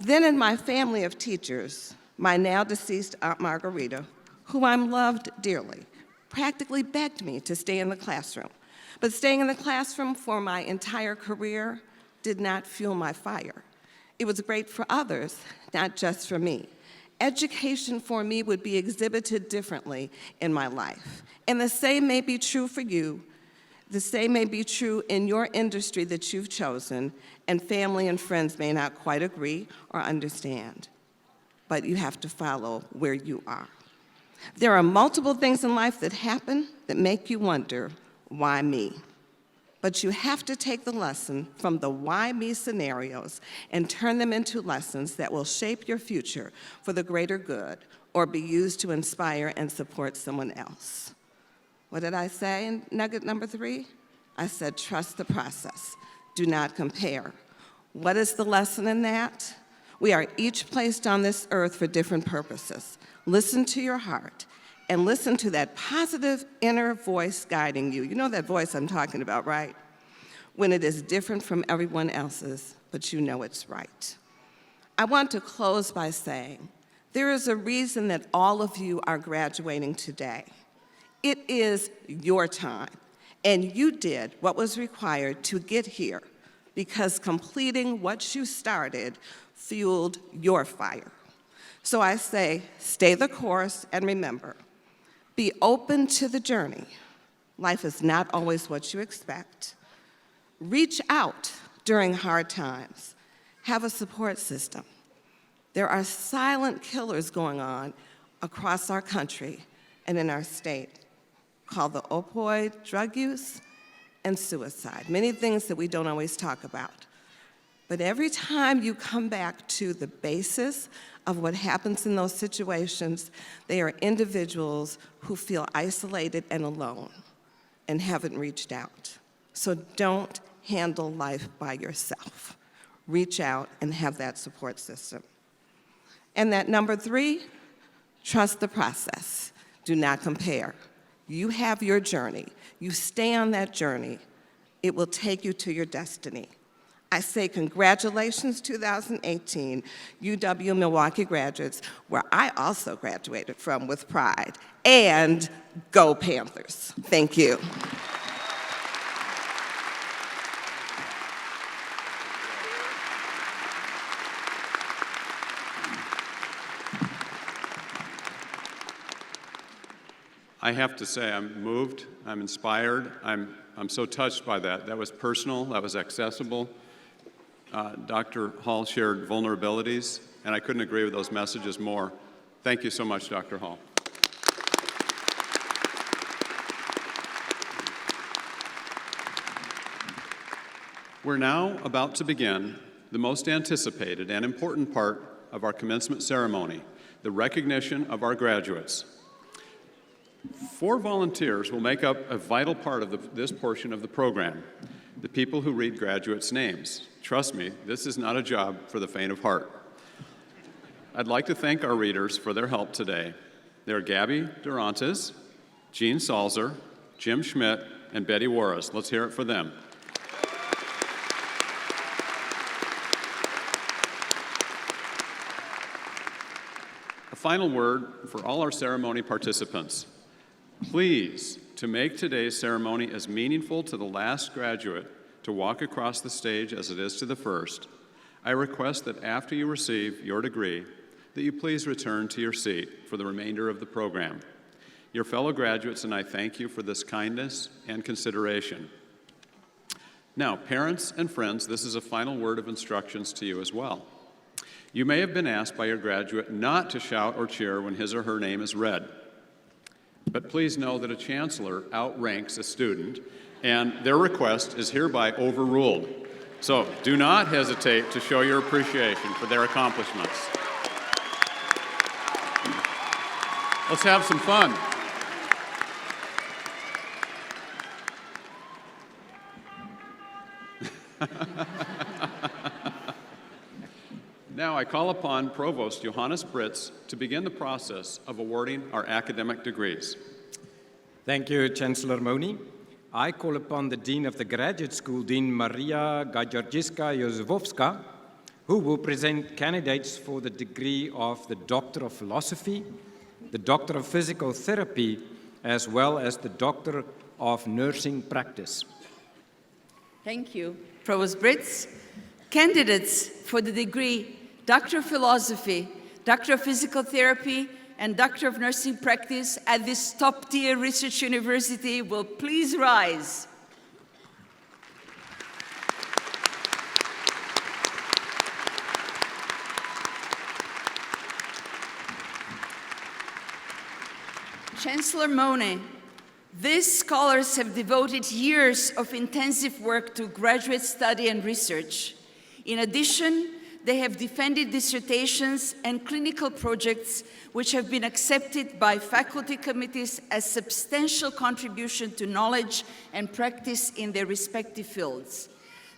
Then in my family of teachers, my now deceased Aunt Margarita, who I loved dearly, practically begged me to stay in the classroom. But staying in the classroom for my entire career did not fuel my fire. It was great for others, not just for me. Education for me would be exhibited differently in my life. And the same may be true for you. The same may be true in your industry that you've chosen, and family and friends may not quite agree or understand. But you have to follow where you are. There are multiple things in life that happen that make you wonder, why me? But you have to take the lesson from the why me scenarios and turn them into lessons that will shape your future for the greater good or be used to inspire and support someone else. What did I say in nugget number 3? I said, trust the process. Do not compare. What is the lesson in that? We are each placed on this earth for different purposes. Listen to your heart and listen to that positive inner voice guiding you. You know that voice I'm talking about, right? When it is different from everyone else's, but you know it's right. I want to close by saying, there is a reason that all of you are graduating today. It is your time, and you did what was required to get here because completing what you started fueled your fire. So I say, stay the course and remember, be open to the journey. Life is not always what you expect. Reach out during hard times. Have a support system. There are silent killers going on across our country and in our state called the opioid drug use and suicide, many things that we don't always talk about. But every time you come back to the basis of what happens in those situations, they are individuals who feel isolated and alone and haven't reached out. So don't handle life by yourself. Reach out and have that support system. And that number 3, trust the process. Do not compare. You have your journey. You stay on that journey. It will take you to your destiny. I say congratulations, 2018 UW-Milwaukee graduates, where I also graduated from with pride, and go Panthers. Thank you. I have to say, I'm moved, I'm inspired, I'm so touched by that. That was personal, that was accessible. Dr. Hall shared vulnerabilities, and I couldn't agree with those messages more. Thank you so much, Dr. Hall. We're now about to begin the most anticipated and important part of our commencement ceremony, the recognition of our graduates. 4 volunteers will make up a vital part of this portion of the program, the people who read graduates' names. Trust me, this is not a job for the faint of heart. I'd like to thank our readers for their help today. They're Gabby Durantes, Jean Salzer, Jim Schmidt, and Betty Warris. Let's hear it for them. A final word for all our ceremony participants. Please, to make today's ceremony as meaningful to the last graduate to walk across the stage as it is to the first, I request that after you receive your degree, that you please return to your seat for the remainder of the program. Your fellow graduates and I thank you for this kindness and consideration. Now, parents and friends, this is a final word of instructions to you as well. You may have been asked by your graduate not to shout or cheer when his or her name is read. But please know that a chancellor outranks a student, and their request is hereby overruled. So do not hesitate to show your appreciation for their accomplishments. Let's have some fun. Now I call upon Provost Johannes Britz to begin the process of awarding our academic degrees. Thank you, Chancellor Moni. I call upon the Dean of the Graduate School, Dean Maria Gajorjiska-Jozefowska, who will present candidates for the degree of the Doctor of Philosophy, the Doctor of Physical Therapy, as well as the Doctor of Nursing Practice. Thank you, Provost Britz. Candidates for the degree Doctor of Philosophy, Doctor of Physical Therapy, and Doctor of Nursing Practice at this top-tier research university will please rise. Chancellor Mone, these scholars have devoted years of intensive work to graduate study and research. In addition, they have defended dissertations and clinical projects which have been accepted by faculty committees as substantial contribution to knowledge and practice in their respective fields.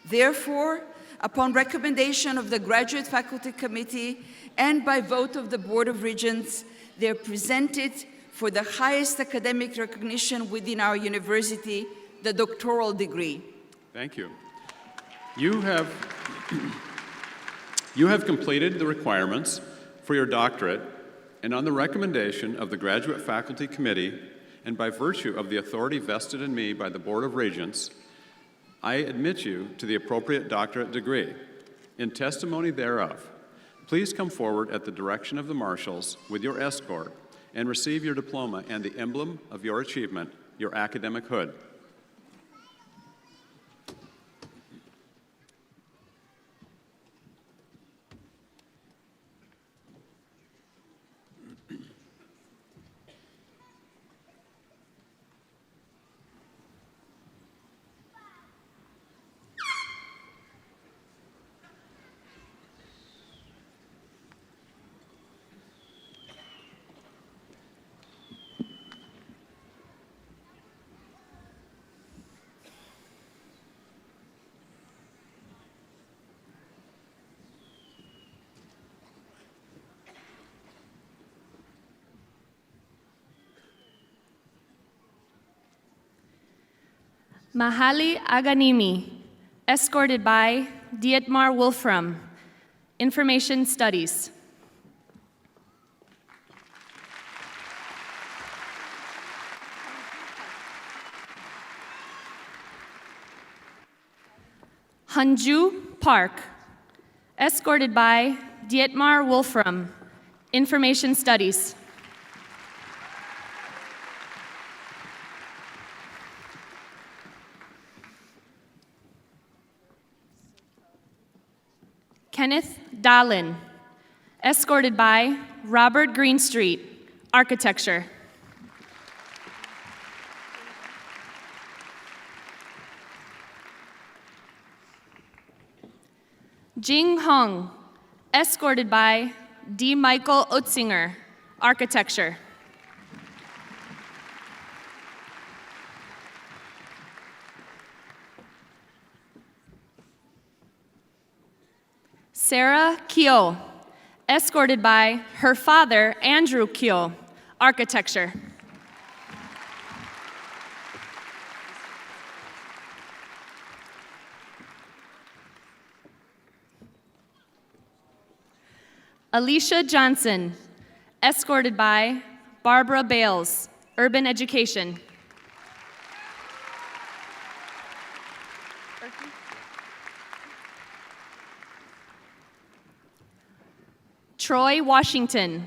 Therefore, upon recommendation of the Graduate Faculty Committee and by vote of the Board of Regents, they are presented for the highest academic recognition within our university, the doctoral degree. Thank you. You have completed the requirements for your doctorate, and on the recommendation of the Graduate Faculty Committee, and by virtue of the authority vested in me by the Board of Regents, I admit you to the appropriate doctorate degree. In testimony thereof, please come forward at the direction of the marshals with your escort and receive your diploma and the emblem of your achievement, your academic hood. Mahali Aganimi, escorted by Dietmar Wolfram, Information Studies. Hanju Park, escorted by Dietmar Wolfram, Information Studies. Kenneth Dahlin, escorted by Robert Greenstreet, Architecture. Jing Hong, escorted by D. Michael Utzinger, Architecture. Sarah Kyo, escorted by her father, Andrew Kyo, Architecture. Alicia Johnson, escorted by Barbara Bales, Urban Education. Troy Washington,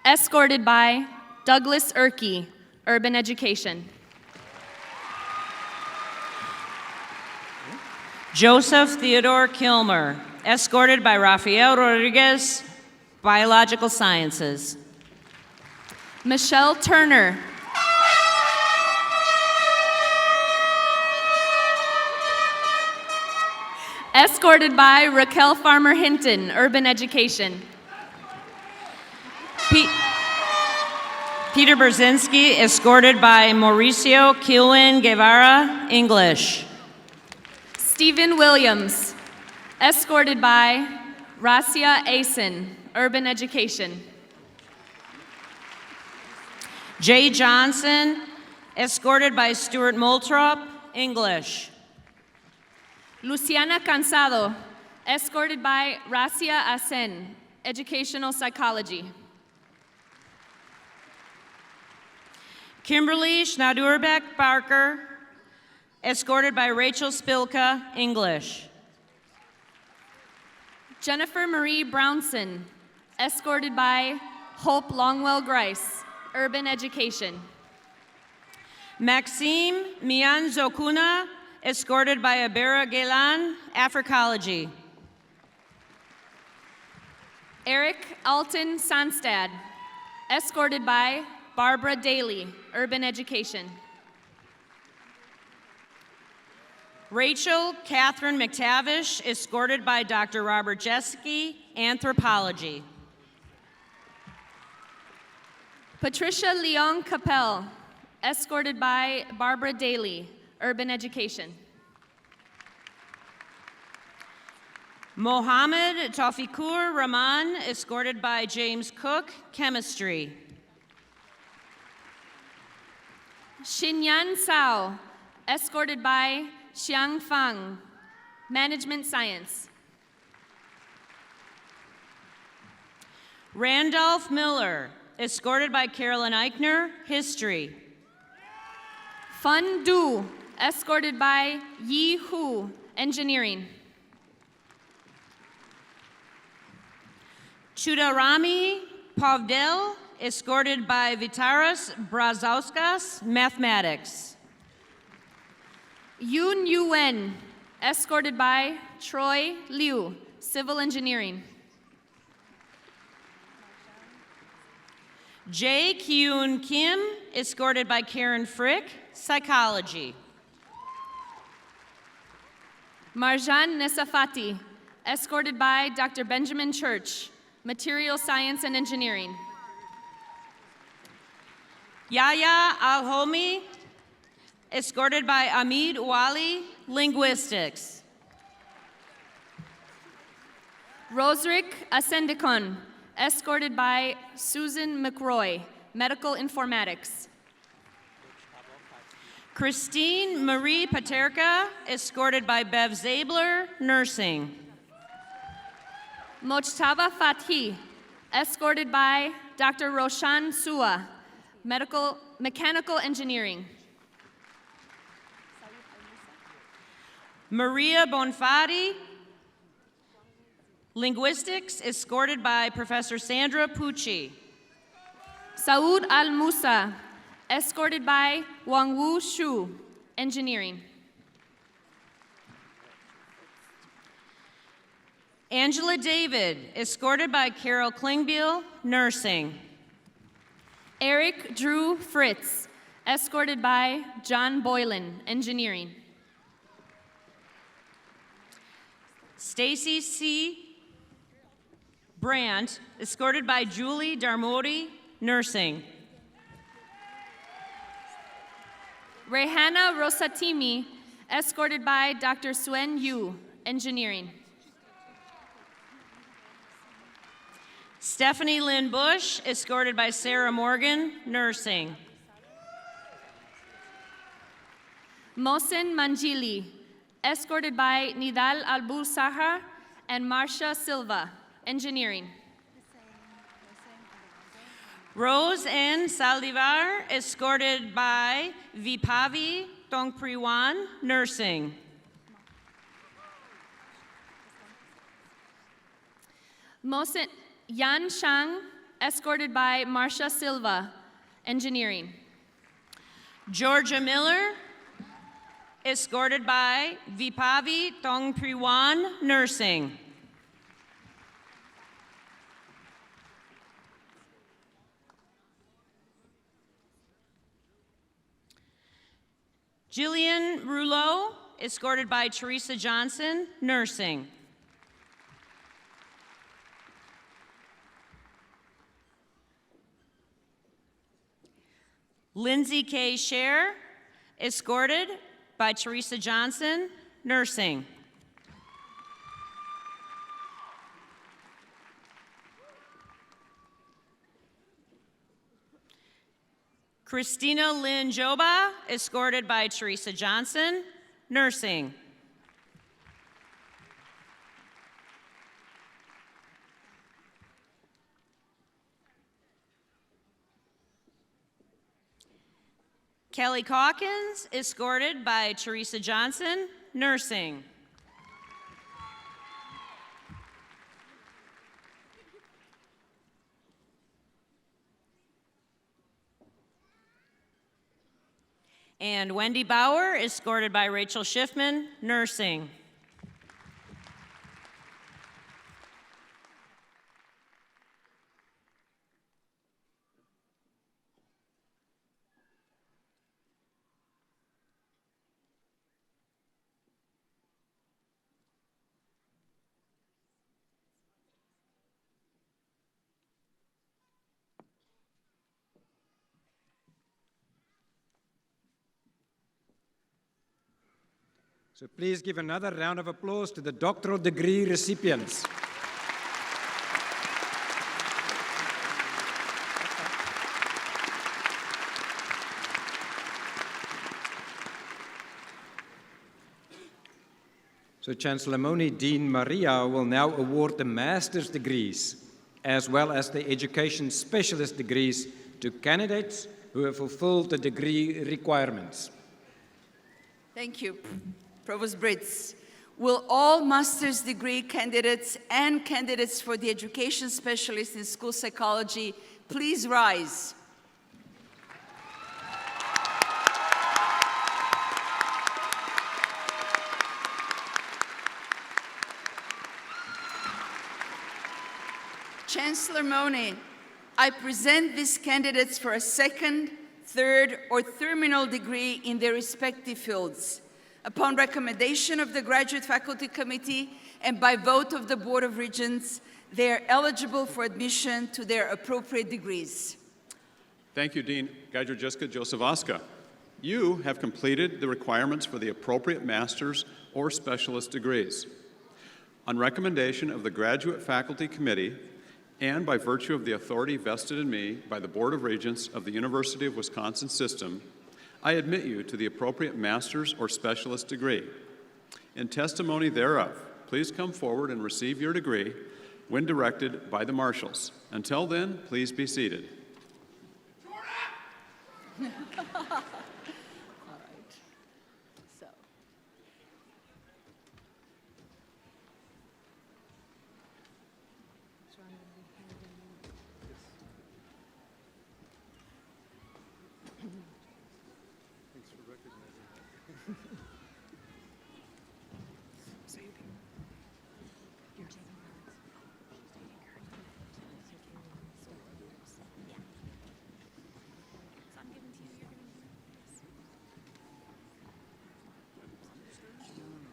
escorted by Douglas Erkey, Urban Education. Joseph Theodore Kilmer, escorted by Rafael Rodriguez, Biological Sciences. Michelle Turner, escorted by Raquel Farmer Hinton, Urban Education. Peter Brzezinski, escorted by Mauricio Kilwin Guevara, English. Stephen Williams, escorted by Racia Asen, Urban Education. Jay Johnson, escorted by Stuart Moultrop, English. Luciana Cansado, escorted by Racia Asen, Educational Psychology. Kimberly Schnadurbek Barker, escorted by Rachel Spilka, English. Jennifer Marie Brownson, escorted by Hope Longwell Grice, Urban Education. Maxime Mian Zokuna, escorted by Abera Gelan, Africology. Eric Alton Sanstad, escorted by Barbara Daly, Urban Education. Rachel Catherine McTavish, escorted by Dr. Robert Jeske, Anthropology. Patricia Leon Capel, escorted by Barbara Daly, Urban Education. Mohammed Taufikur Rahman, escorted by James Cook, Chemistry. Xinyan Sao, escorted by Xiang Fang, Management Science. Randolph Miller, escorted by Carolyn Eichner, History. Fun Du, escorted by Yi Hu, Engineering. Chudarami Pavdel, escorted by Vitaras Brazauskas, Mathematics. Yoon Yuen, escorted by Troy Liu, Civil Engineering. Jae Kyun Kim, escorted by Karen Frick, Psychology. Marjan Nesafati, escorted by Dr. Benjamin Church, Material Science and Engineering. Yaya Al-Homi, escorted by Amid Wali, Linguistics. Rosrick Asendicon, escorted by Susan McRoy, Medical Informatics. Christine Marie Paterka, escorted by Bev Zabler, nursing. Mojtaba Fathi, escorted by Dr. Roshan Sua, mechanical engineering. Maria Bonfatti, linguistics, escorted by Professor Sandra Pucci. Saud Al Musa, escorted by Wangwu Shu, engineering. Angela David, escorted by Carol Klingbeil, nursing. Eric Drew Fritz, escorted by John Boylan, engineering. Stacy C. Brandt, escorted by Julie Darmody, nursing. Rehana Rosatimi, escorted by Dr. Suen Yu, engineering. Stephanie Lynn Bush, escorted by Sarah Morgan, nursing. Mohsen Manjili, escorted by Nidal Albul Sahar and Marcia Silva, engineering. Rose N. Saldivar, escorted by Vipavi Tongpriwan, nursing. Mohsen Yan Shang, escorted by Marcia Silva, engineering. Georgia Miller, escorted by Vipavi Tongpriwan, nursing. Jillian Rouleau, escorted by Teresa Johnson, nursing. Lindsay K. Scher, escorted by Teresa Johnson, nursing. Christina Lynn Joba, escorted by Teresa Johnson, nursing. Kelly Calkins, escorted by Teresa Johnson, nursing. And Wendy Bauer, escorted by Rachel Schiffman, nursing. So please give another round of applause to the doctoral degree recipients. So Chancellor Moni, Dean Maria will now award the master's degrees as well as the education specialist degrees to candidates who have fulfilled the degree requirements. Thank you, Provost Britz. Will all master's degree candidates and candidates for the education specialist in school psychology please rise? Chancellor Moni, I present these candidates for a second, third, or terminal degree in their respective fields. Upon recommendation of the Graduate Faculty Committee and by vote of the Board of Regents, they are eligible for admission to their appropriate degrees. Thank you, Dean Gajdorjiska Josephowska. You have completed the requirements for the appropriate master's or specialist degrees. On recommendation of the Graduate Faculty Committee, and by virtue of the authority vested in me by the Board of Regents of the University of Wisconsin System, I admit you to the appropriate master's or specialist degree. In testimony thereof, please come forward and receive your degree when directed by the marshals. Until then, please be seated.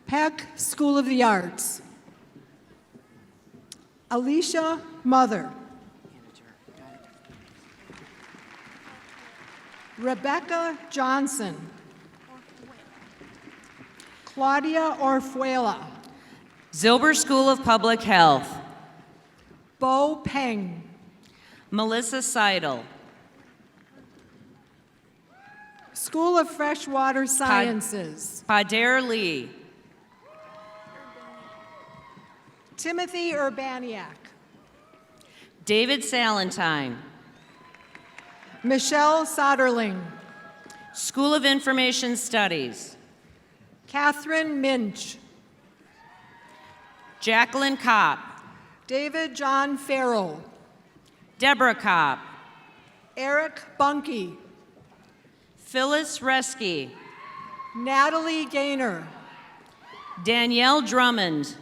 Peck School of the Arts. Alicia Mother. Rebecca Johnson. Claudia Orfuela. Zilber School of Public Health. Bo Peng. Melissa Seidel. School of Freshwater Sciences. Pader Lee. Timothy Urbaniak. David Salentine. Michelle Soderling. School of Information Studies. Catherine Minch. Jacqueline Kopp. David John Farrell. Deborah Kopp. Eric Bunky. Phyllis Reski. Natalie Gaynor. Danielle Drummond.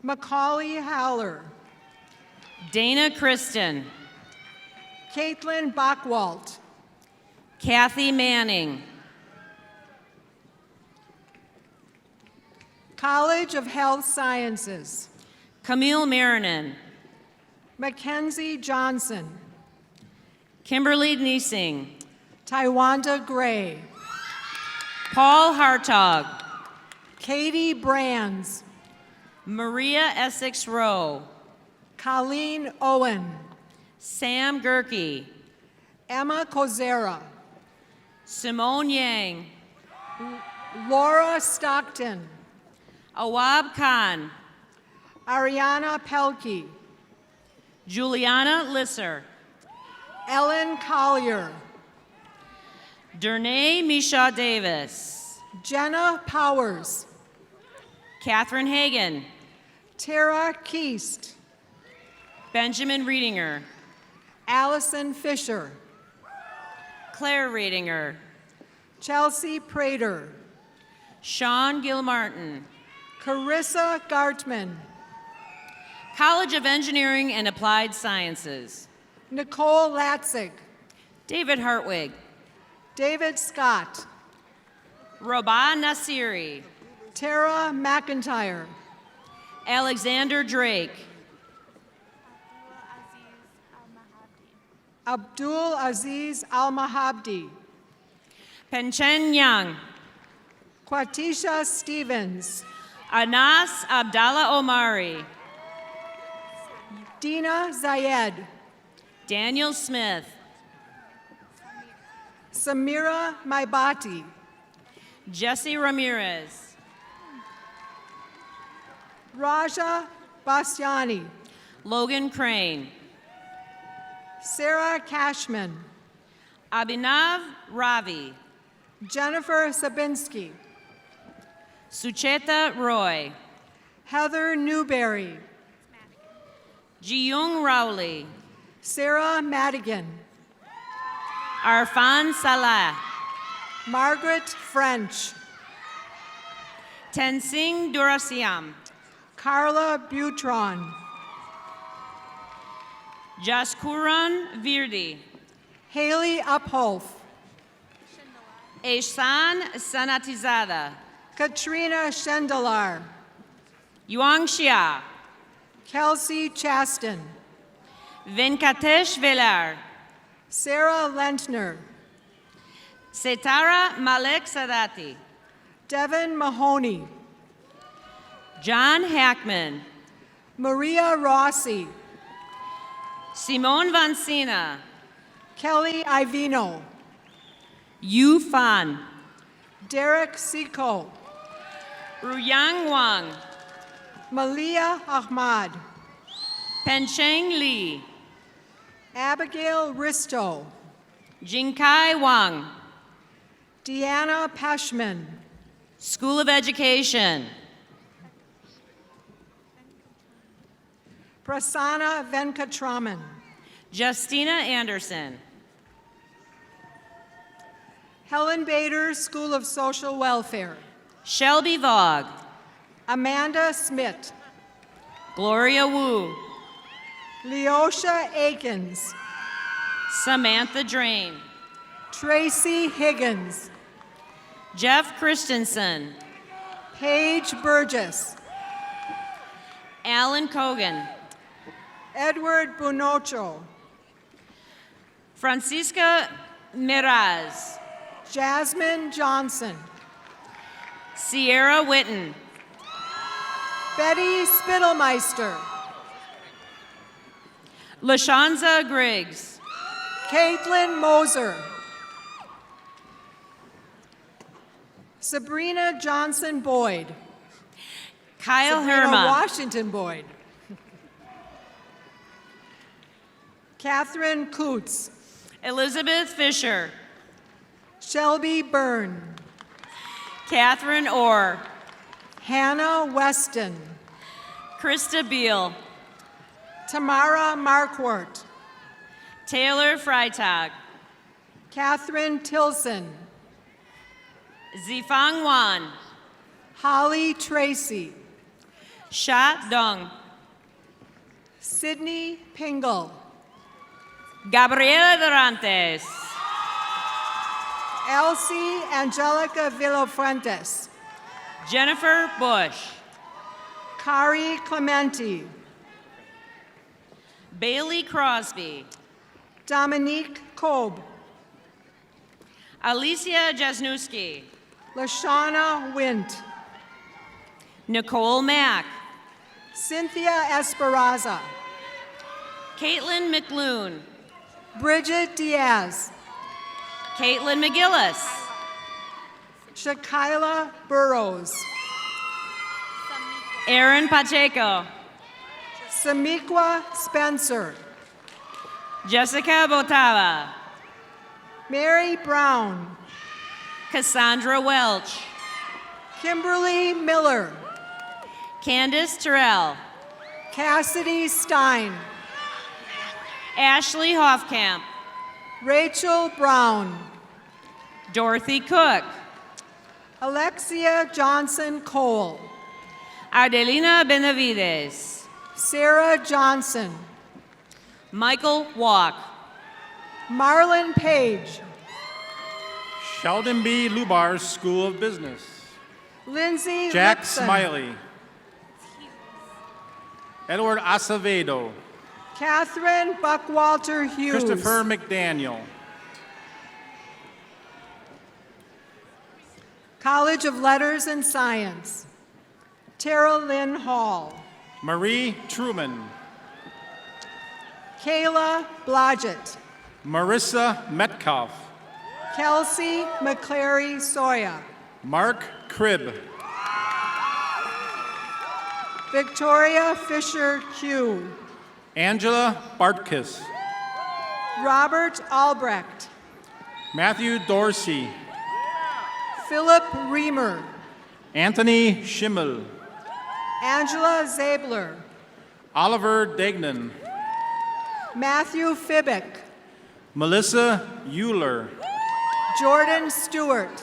Macaulay Haller. Dana Kristen. Caitlin Bachwalt. Kathy Manning. College of Health Sciences. Camille Marinin. Mackenzie Johnson. Kimberly Niesing. Taiwanda Gray. Paul Hartog. Katie Brands. Maria Essex Rowe. Colleen Owen. Sam Gerke. Emma Kozera. Simone Yang. Laura Stockton. Awab Khan. Ariana Pelkey. Juliana Lisser. Ellen Collier. Dernay Misha Davis. Jenna Powers. Catherine Hagan. Tara Keast. Benjamin Reedinger. Allison Fisher. Claire Reedinger. Chelsea Prater. Sean Gilmartin. Carissa Gartman. College of Engineering and Applied Sciences. Nicole Latzig. David Hartwig. David Scott. Robah Nasiri. Tara McIntyre. Alexander Drake. Abdul Aziz Al Mahabdi. Penchen Yang. Quatisha Stevens. Anas Abdallah Omari. Dina Zayed. Daniel Smith. Samira Maibati. Jesse Ramirez. Raja Bastiani. Logan Crane. Sarah Cashman. Abhinav Ravi. Jennifer Sabinski. Sucheta Roy. Heather Newberry. Jiyung Rowley. Sarah Madigan. Arfan Salah. Margaret French. Tensing Durasiam. Carla Butron. Jaskuran Virdi. Haley Upholf. Ehsan Sanatizada. Katrina Shendalar. Yuang Xia. Kelsey Chaston. Venkatesh Velar. Sarah Lentner. Setara Malek Sadati. Devin Mahoney. John Hackman. Maria Rossi. Simone Vansina. Kelly Ivino. Yu Fan, Derek Siko, Ruyang Wang, Malia Ahmad, Pencheng Li, Abigail Risto, Jinkai Wang, Deanna Peshman, School of Education, Prasanna Venkatraman, Justina Anderson, Helen Bader, School of Social Welfare, Shelby Vogue, Amanda Smith, Gloria Wu, Leosha Akins, Samantha Drain, Tracy Higgins, Jeff Christensen, Paige Burgess, Alan Cogan, Edward Bunocho, Francisca Miraz, Jasmine Johnson, Sierra Witten, Betty Spittelmeister, LaShanza Griggs, Caitlin Moser, Sabrina Johnson Boyd, Kyle Sabrina Herma, Washington Boyd, Catherine Coots, Elizabeth Fisher, Shelby Byrne, Catherine Orr, Hannah Weston, Krista Beal, Tamara Marquardt, Taylor Freitag, Catherine Tilson, Zifang Wan, Holly Tracy, Shat Dong, Sydney Pingle, Gabriela Durantes, Elsie Angelica Villafuentes, Jennifer Bush, Kari Clementi, Bailey Crosby, Dominique Kobe, Alicia Jasnewski, Lashana Wint, Nicole Mack, Cynthia Esperanza, Caitlin McLoon, Bridget Diaz, Caitlin McGillis, Shakila Burrows, Aaron Pacheco, Samiqua Spencer, Jessica Botava, Mary Brown, Cassandra Welch, Kimberly Miller, Candace Terrell, Cassidy Stein, Ashley Hoffkamp, Rachel Brown, Dorothy Cook, Alexia Johnson Cole, Adelina Benavides, Sarah Johnson, Michael Walk, Marlon Page, Sheldon B. Lubar's School of Business. Lindsay Jack Lipson, Smiley. Edward Acevedo. Catherine Buckwalter Hughes, Christopher McDaniel. College of Letters and Science, Tara Lynn Hall, Marie Truman. Kayla Blodgett, Marissa Metcalf. Kelsey McClary Soya, Mark Cribb. Victoria Fisher Q, Angela Bartkus. Robert Albrecht, Matthew Dorsey. Philip Reamer, Anthony Schimmel. Angela Zabler, Oliver Degnan. Matthew Fibbick, Melissa Euler. Jordan Stewart,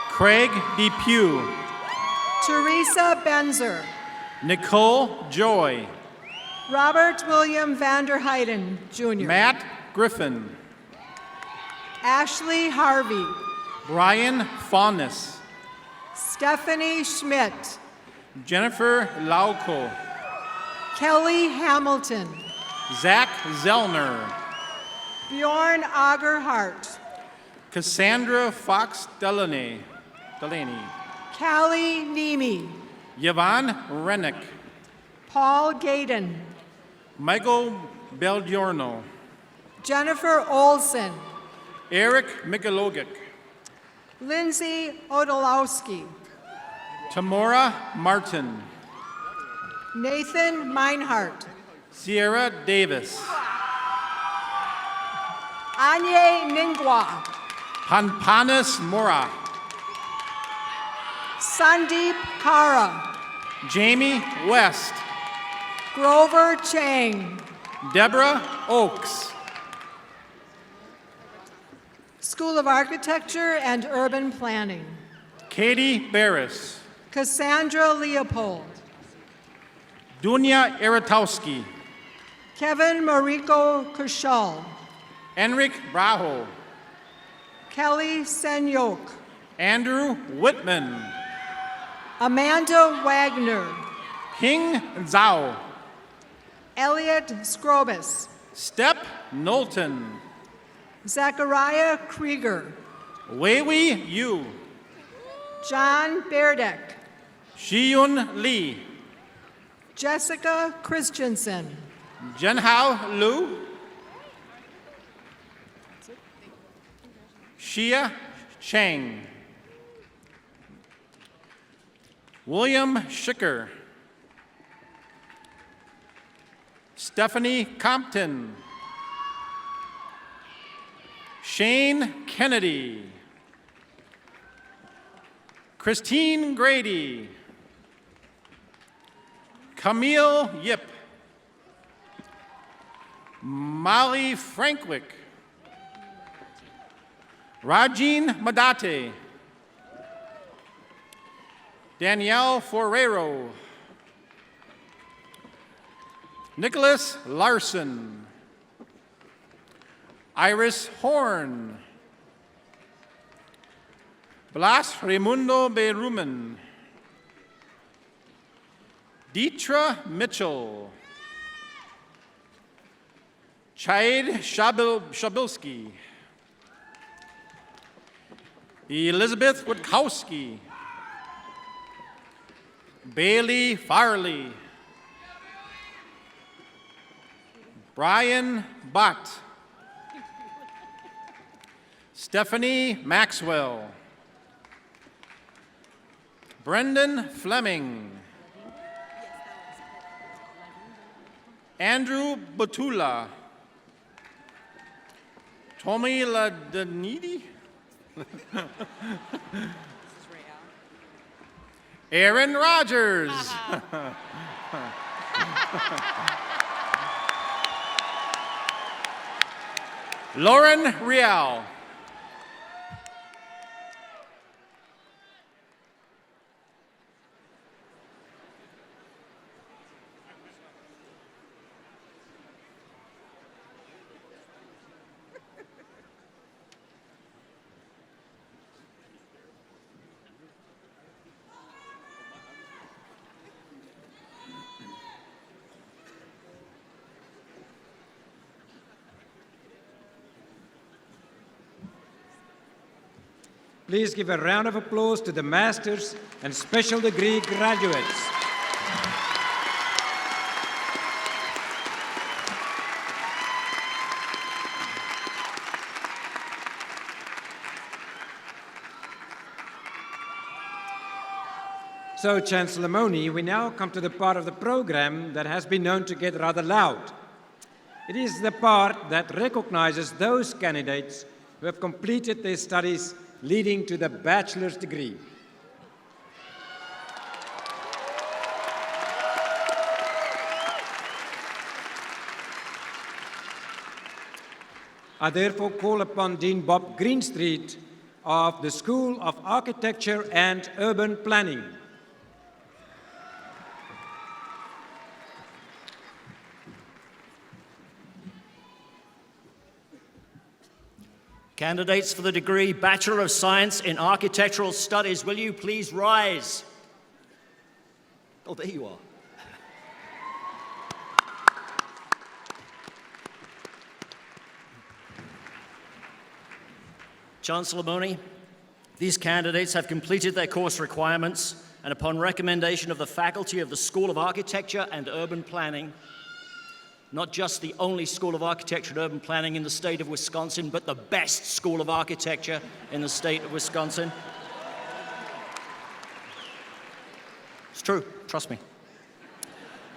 Craig Depew. Teresa Benzer, Nicole Joy. Robert William Vanderheiden Jr., Matt Griffin. Ashley Harvey, Brian Faunis. Stephanie Schmidt, Jennifer Lauco. Kelly Hamilton, Zach Zellner. Bjorn Augerhart, Cassandra Fox Delaney. Callie Nemi, Yvonne Rennick. Paul Gaydon, Michael Belgiorno. Jennifer Olson, Eric Mikulogic. Lindsay Odolowski. Tamora Martin. Nathan Meinhardt. Sierra Davis. Anye Ningwa. Panpanis Mora. Sandeep Kara. Jamie West. Grover Chang. Deborah Oakes. School of Architecture and Urban Planning. Katie Barris. Cassandra Leopold. Dunya Eratowski. Kevin Mariko Kushal. Enric Brajo. Kelly Senyok. Andrew Whitman. Amanda Wagner. Ping Zhao. Elliot Scrobus. Step Knowlton. Zachariah Krieger. Weiwei Yu. John Berdek. Shiyun Lee. Jessica Christensen. Zhenhao Lu. Xia Cheng. William Schicker. Stephanie Compton. Shane Kennedy. Christine Grady. Camille Yip. Molly Frankwick. Rajin Madate. Danielle Forero. Nicholas Larson. Iris Horn. Blas Raimundo Berumen. Deetra Mitchell. Chaid Shabilski. Elizabeth Witkowski. Bailey Farley. Brian Bott. Stephanie Maxwell. Brendan Fleming. Andrew Batula. Tommy Ladanidi. Aaron Rogers. Lauren Rial. Please give a round of applause to the master's and special degree graduates. So, Chancellor Mone, we now come to the part of the program that has been known to get rather loud. It is the part that recognizes those candidates who have completed their studies leading to the bachelor's degree. I therefore call upon Dean Bob Greenstreet of the School of Architecture and Urban Planning. Candidates for the degree Bachelor of Science in Architectural Studies, will you please rise? Oh, there you are. Chancellor Mone, these candidates have completed their course requirements, and upon recommendation of the faculty of the School of Architecture and Urban Planning, not just the only School of Architecture and Urban Planning in the state of Wisconsin, but the best School of Architecture in the state of Wisconsin. It's true, trust me.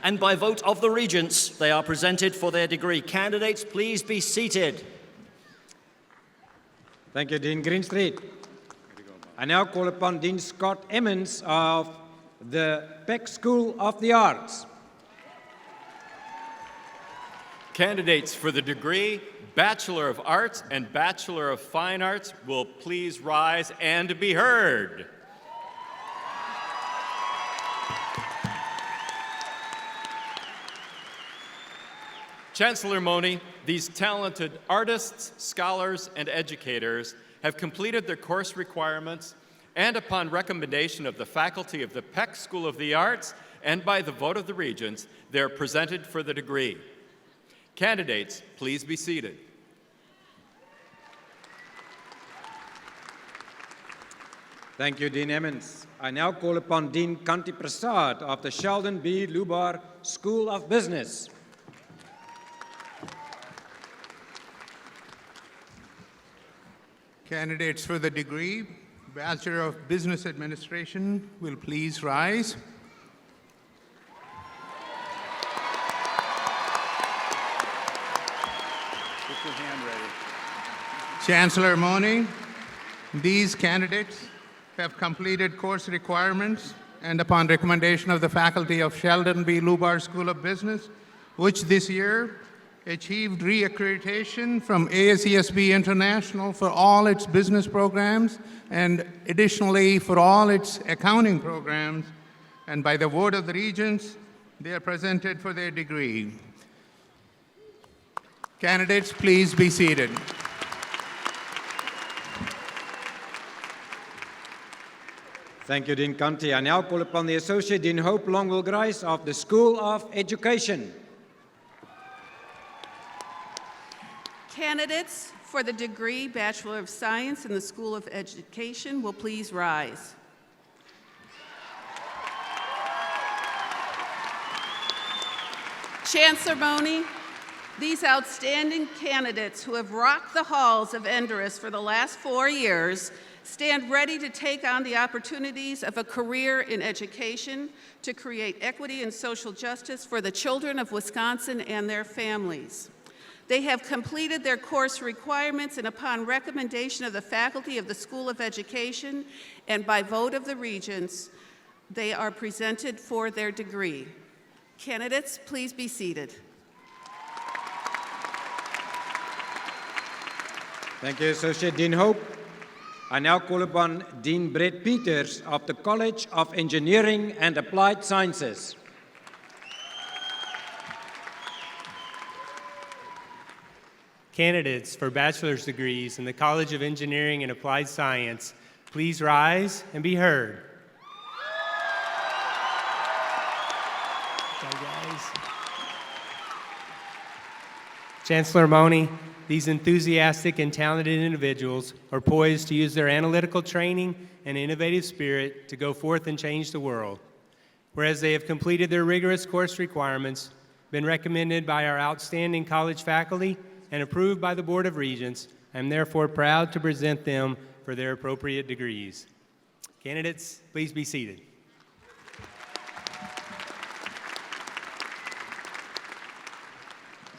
And by vote of the Regents, they are presented for their degree. Candidates, please be seated. Thank you, Dean Greenstreet. I now call upon Dean Scott Emmons of the Peck School of the Arts. Candidates for the degree Bachelor of Arts and Bachelor of Fine Arts will please rise and be heard. Chancellor Mone, these talented artists, scholars, and educators have completed their course requirements, and upon recommendation of the faculty of the Peck School of the Arts and by the vote of the Regents, they are presented for the degree. Candidates, please be seated. Thank you, Dean Emmons. I now call upon Dean Kanti Prasad of the Sheldon B. Lubar School of Business. Candidates for the degree Bachelor of Business Administration will please rise. Get your hand ready. Chancellor Mone, these candidates have completed course requirements and upon recommendation of the faculty of Sheldon B. Lubar School of Business, which this year achieved re-accreditation from ASESB International for all its business programs and additionally for all its accounting programs. And by the vote of the Regents, they are presented for their degree. Candidates, please be seated. Thank you, Dean Kanti. I now call upon the Associate Dean Hope Longwell-Grice of the School of Education. Candidates for the degree Bachelor of Science in the School of Education will please rise. Chancellor Mone, these outstanding candidates who have rocked the halls of Endoris for the last 4 years stand ready to take on the opportunities of a career in education to create equity and social justice for the children of Wisconsin and their families. They have completed their course requirements, and upon recommendation of the faculty of the School of Education and by vote of the Regents, they are presented for their degree. Candidates, please be seated. Thank you, Associate Dean Hope. I now call upon Dean Brett Peters of the College of Engineering and Applied Sciences. Candidates for bachelor's degrees in the College of Engineering and Applied Science, please rise and be heard. Good job, guys. Chancellor Mone, these enthusiastic and talented individuals are poised to use their analytical training and innovative spirit to go forth and change the world. Whereas they have completed their rigorous course requirements, been recommended by our outstanding college faculty, and approved by the Board of Regents, I am therefore proud to present them for their appropriate degrees. Candidates, please be seated.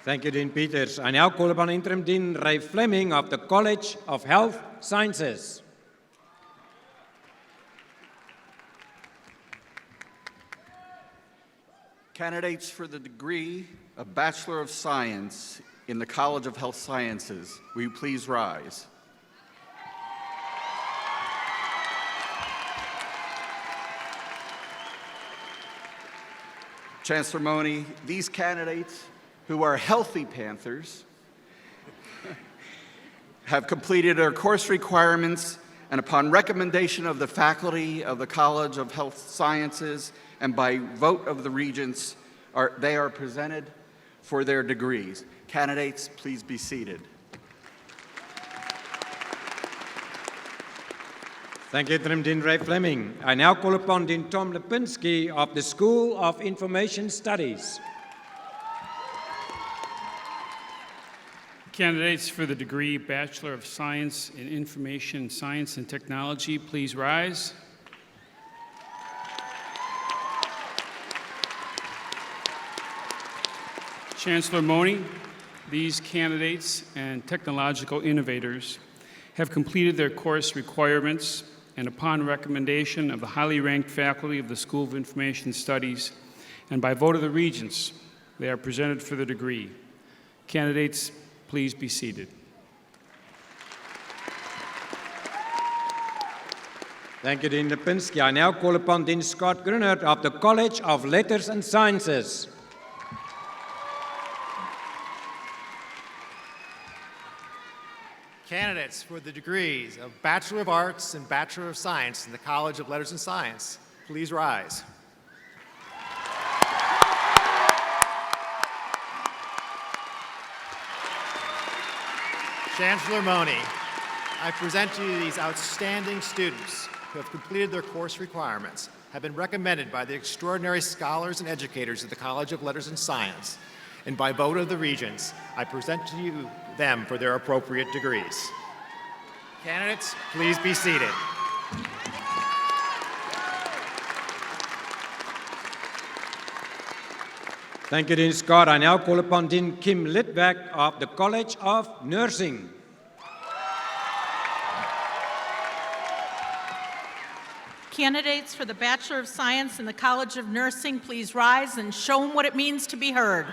Thank you, Dean Peters. I now call upon Interim Dean Ray Fleming of the College of Health Sciences. Candidates for the degree of Bachelor of Science in the College of Health Sciences, will you please rise? Chancellor Mone, these candidates, who are healthy Panthers, have completed their course requirements, and upon recommendation of the faculty of the College of Health Sciences and by vote of the Regents, they are presented for their degrees. Candidates, please be seated. Thank you, Interim Dean Ray Fleming. I now call upon Dean Tom Lipinski of the School of Information Studies. Candidates for the degree Bachelor of Science in Information Science and Technology, please rise. Chancellor Mone, these candidates and technological innovators have completed their course requirements, and upon recommendation of the highly ranked faculty of the School of Information Studies and by vote of the Regents, they are presented for the degree. Candidates, please be seated. Thank you, Dean Lipinski. I now call upon Dean Scott Grunert of the College of Letters and Sciences. Candidates for the degrees of Bachelor of Arts and Bachelor of Science in the College of Letters and Science, please rise. Chancellor Mone, I present to you these outstanding students who have completed their course requirements, have been recommended by the extraordinary scholars and educators of the College of Letters and Science, and by vote of the Regents, I present to you them for their appropriate degrees. Candidates, please be seated. Thank you, Dean Scott. I now call upon Dean Kim Litvak of the College of Nursing. Candidates for the Bachelor of Science in the College of Nursing, please rise and show them what it means to be heard.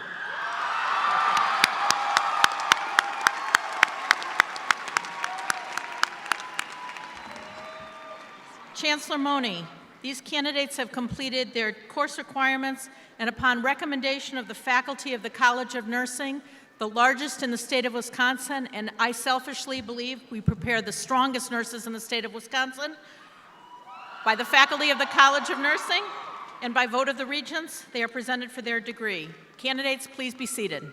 Chancellor Mone, these candidates have completed their course requirements, and upon recommendation of the faculty of the College of Nursing, the largest in the state of Wisconsin, and I selfishly believe we prepare the strongest nurses in the state of Wisconsin, by the faculty of the College of Nursing, and by vote of the Regents, they are presented for their degree. Candidates, please be seated.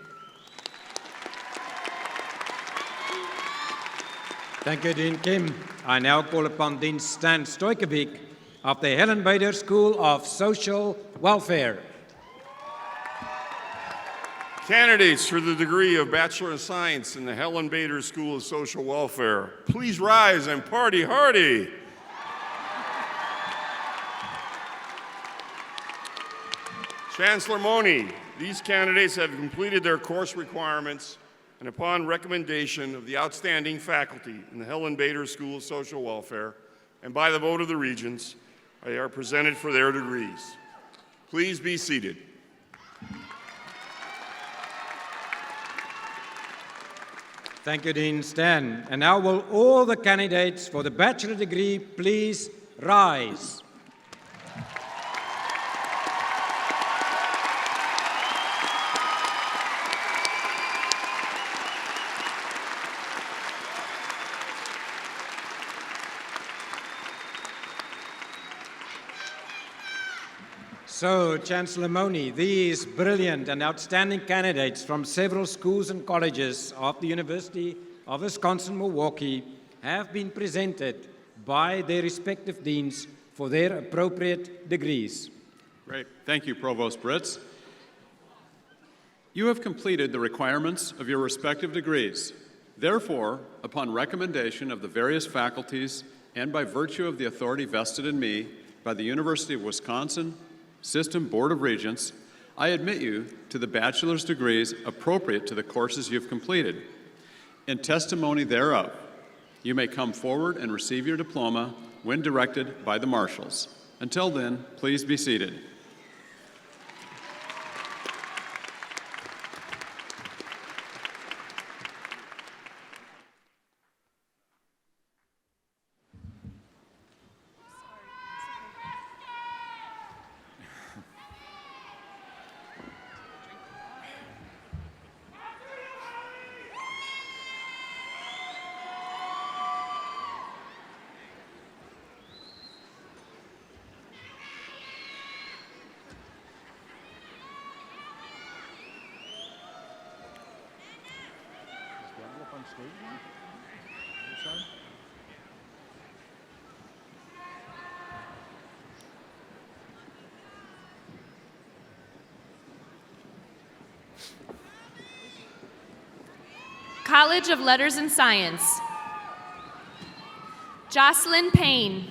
Thank you, Dean Kim. I now call upon Dean Stan Stojkovic of the Helen Bader School of Social Welfare. Candidates for the degree of Bachelor of Science in the Helen Bader School of Social Welfare, please rise and party hardy. Chancellor Mone, these candidates have completed their course requirements, and upon recommendation of the outstanding faculty in the Helen Bader School of Social Welfare, and by the vote of the Regents, they are presented for their degrees. Please be seated. Thank you, Dean Stan. And now will all the candidates for the bachelor degree please rise. So, Chancellor Mone, these brilliant and outstanding candidates from several schools and colleges of the University of Wisconsin-Milwaukee have been presented by their respective deans for their appropriate degrees. Great. Thank you, Provost Britz. You have completed the requirements of your respective degrees. Therefore, upon recommendation of the various faculties and by virtue of the authority vested in me by the University of Wisconsin System Board of Regents, I admit you to the bachelor's degrees appropriate to the courses you've completed. In testimony thereof, you may come forward and receive your diploma when directed by the marshals. Until then, please be seated. College of Letters and Science. Jocelyn Payne.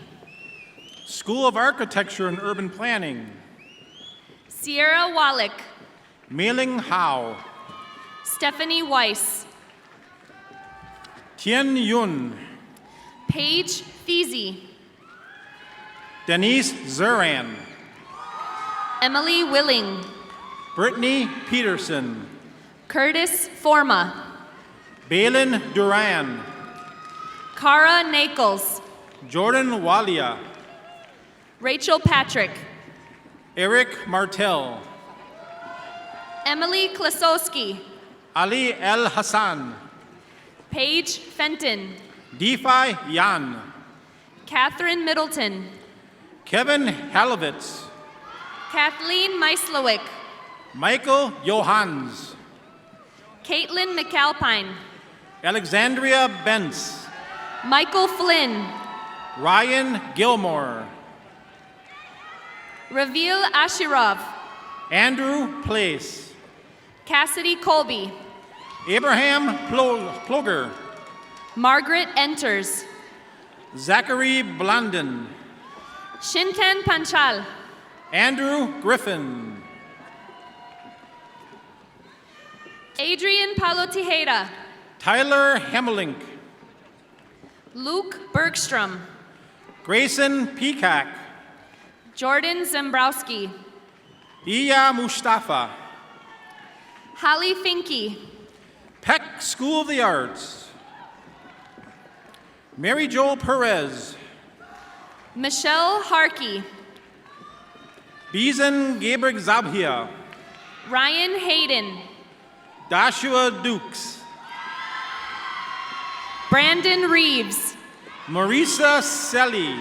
School of Architecture and Urban Planning. Sierra Wallach. Mei-Ling Hao. Stephanie Weiss. Tien Yun. Paige Feasy. Denise Zuran. Emily Willing. Brittany Peterson. Curtis Forma. Balin Duran. Cara Nakles. Jordan Walia. Rachel Patrick. Eric Martel. Emily Klasowski. Ali El Hassan. Paige Fenton. Defi Yan. Catherine Middleton. Kevin Halovitz. Kathleen Meislowick. Michael Johans. Caitlin McAlpine. Alexandria Bentz. Michael Flynn. Ryan Gilmore. Ravil Ashirov. Andrew Place. Cassidy Colby. Abraham Ploger. Margaret Enters. Zachary Blandon. Shinten Panchal. Andrew Griffin. Adrian Paulo Tejeda. Tyler Hemmelink. Luke Bergstrom. Grayson Peacock. Jordan Zembrowski. Iya Mustafa. Holly Finke. Peck School of the Arts. Mary Jo Perez. Michelle Harkey. Bizen Geberg Zabhia. Ryan Hayden. Dashua Dukes. Brandon Reeves. Marisa Selly.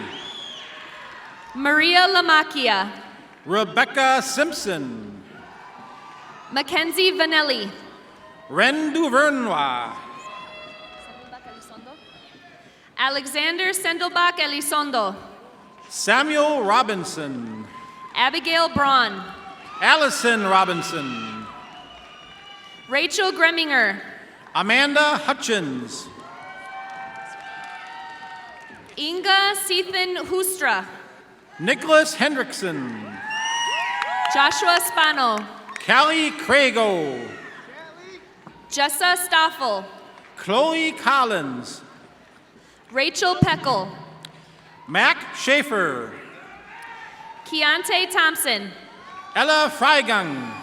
Maria Lamacchia. Rebecca Simpson. Mackenzie Vanelli. Ren Duvernois. Alexander Sendelbach Elizondo. Samuel Robinson. Abigail Braun. Allison Robinson. Rachel Greminger. Amanda Hutchins. Inga Sethan Hustra. Nicholas Hendrickson. Joshua Spano. Callie Crago. Jessa Stoffel. Chloe Collins. Rachel Peckel. Mac Schaefer. Keontae Thompson. Ella Freigang.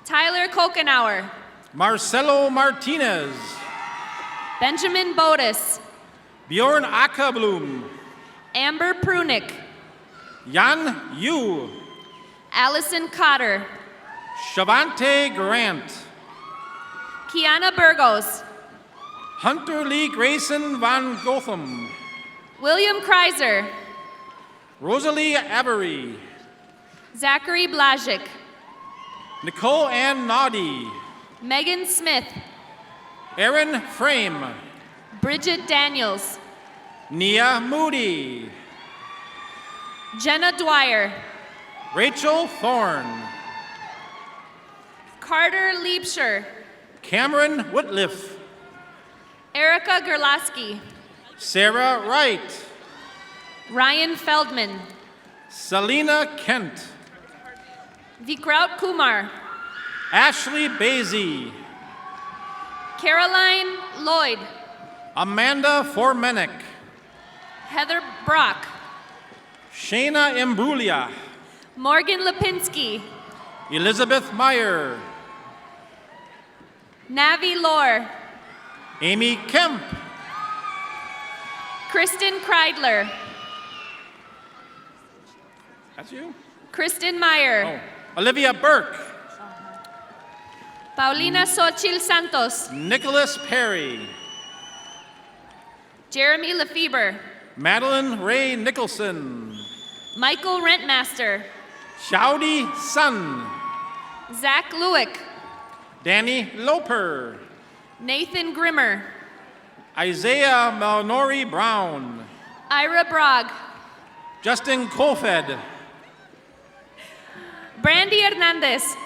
Tyler Kokenauer. Marcelo Martinez. Benjamin Bodis. Bjorn Ackerblum. Amber Prunick. Jan Yu. Allison Cotter. Shavante Grant. Kiana Burgos. Hunter Lee Grayson Van Gotham. William Kreiser. Rosalie Avery. Zachary Blazik. Nicole Ann Naughty. Megan Smith. Aaron Frame. Bridget Daniels. Nia Moody. Jenna Dwyer. Rachel Thorne. Carter Liebscher. Cameron Whitliff. Erica Gerlaski. Sarah Wright. Ryan Feldman. Selena Kent. Vikraut Kumar. Ashley Basie. Caroline Lloyd. Amanda Formenek. Heather Brock. Shayna Imbruglia. Morgan Lipinski. Elizabeth Meyer. Navi Lore. Amy Kemp. Kristen Kreidler. That's you? Kristen Meyer. Oh. Olivia Burke. Paulina Xochil Santos. Nicholas Perry. Jeremy Lefebvre. Madeline Ray Nicholson. Michael Rentmaster. Shoudy Sun. Zach Lewick. Danny Loper. Nathan Grimmer. Isaiah Malnori Brown. Ira Bragg. Justin Colfed. Brandy Hernandez.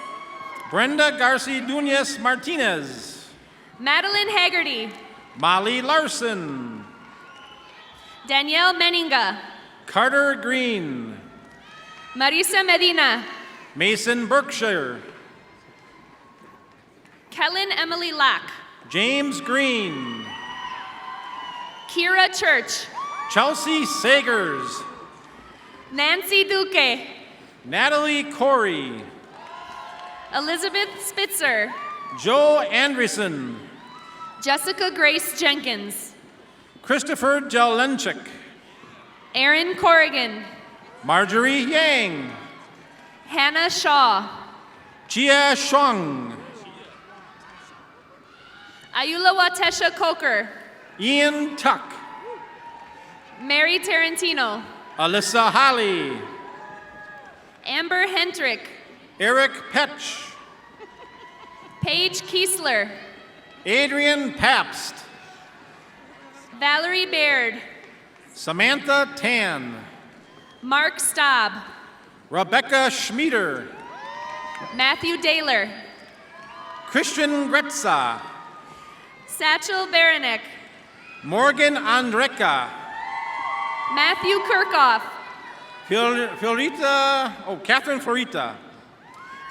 Brenda Garcia Dunez Martinez. Madeline Haggerty. Molly Larson. Danielle Meninga. Carter Green. Marisa Medina. Mason Berkshire. Kellen Emily Locke. James Green. Kira Church. Chelsea Sagers. Nancy Duque. Natalie Corey. Elizabeth Spitzer. Joe Anderson. Jessica Grace Jenkins. Christopher Jelenchik. Aaron Corrigan. Marjorie Yang. Hannah Shaw. Chia Shuang. Ayula Watesha Coker. Ian Tuck. Mary Tarantino. Alyssa Holly. Amber Hendrick. Eric Petch. Paige Kiesler. Adrian Pabst. Valerie Baird. Samantha Tan. Mark Staub. Rebecca Schmieder. Matthew Daler. Christian Gretza. Satchel Baranek. Morgan Andreka. Matthew Kirkhoff. Catherine Florita.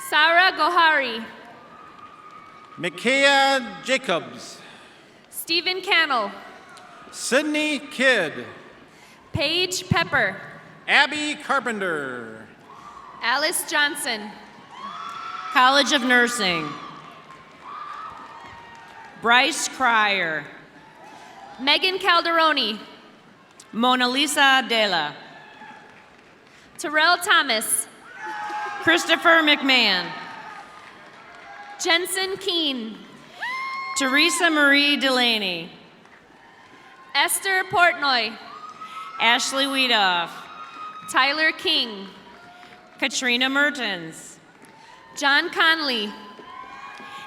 Sarah Gohari. Micaiah Jacobs. Stephen Cannell. Sydney Kidd. Paige Pepper. Abby Carpenter. Alice Johnson. College of Nursing. Bryce Cryer. Megan Calderoni. Mona Lisa Abdela. Terrell Thomas. Christopher McMahon. Jensen Keene. Teresa Marie Delaney. Esther Portnoy. Ashley Weedoff. Tyler King. Katrina Mertens. John Conley.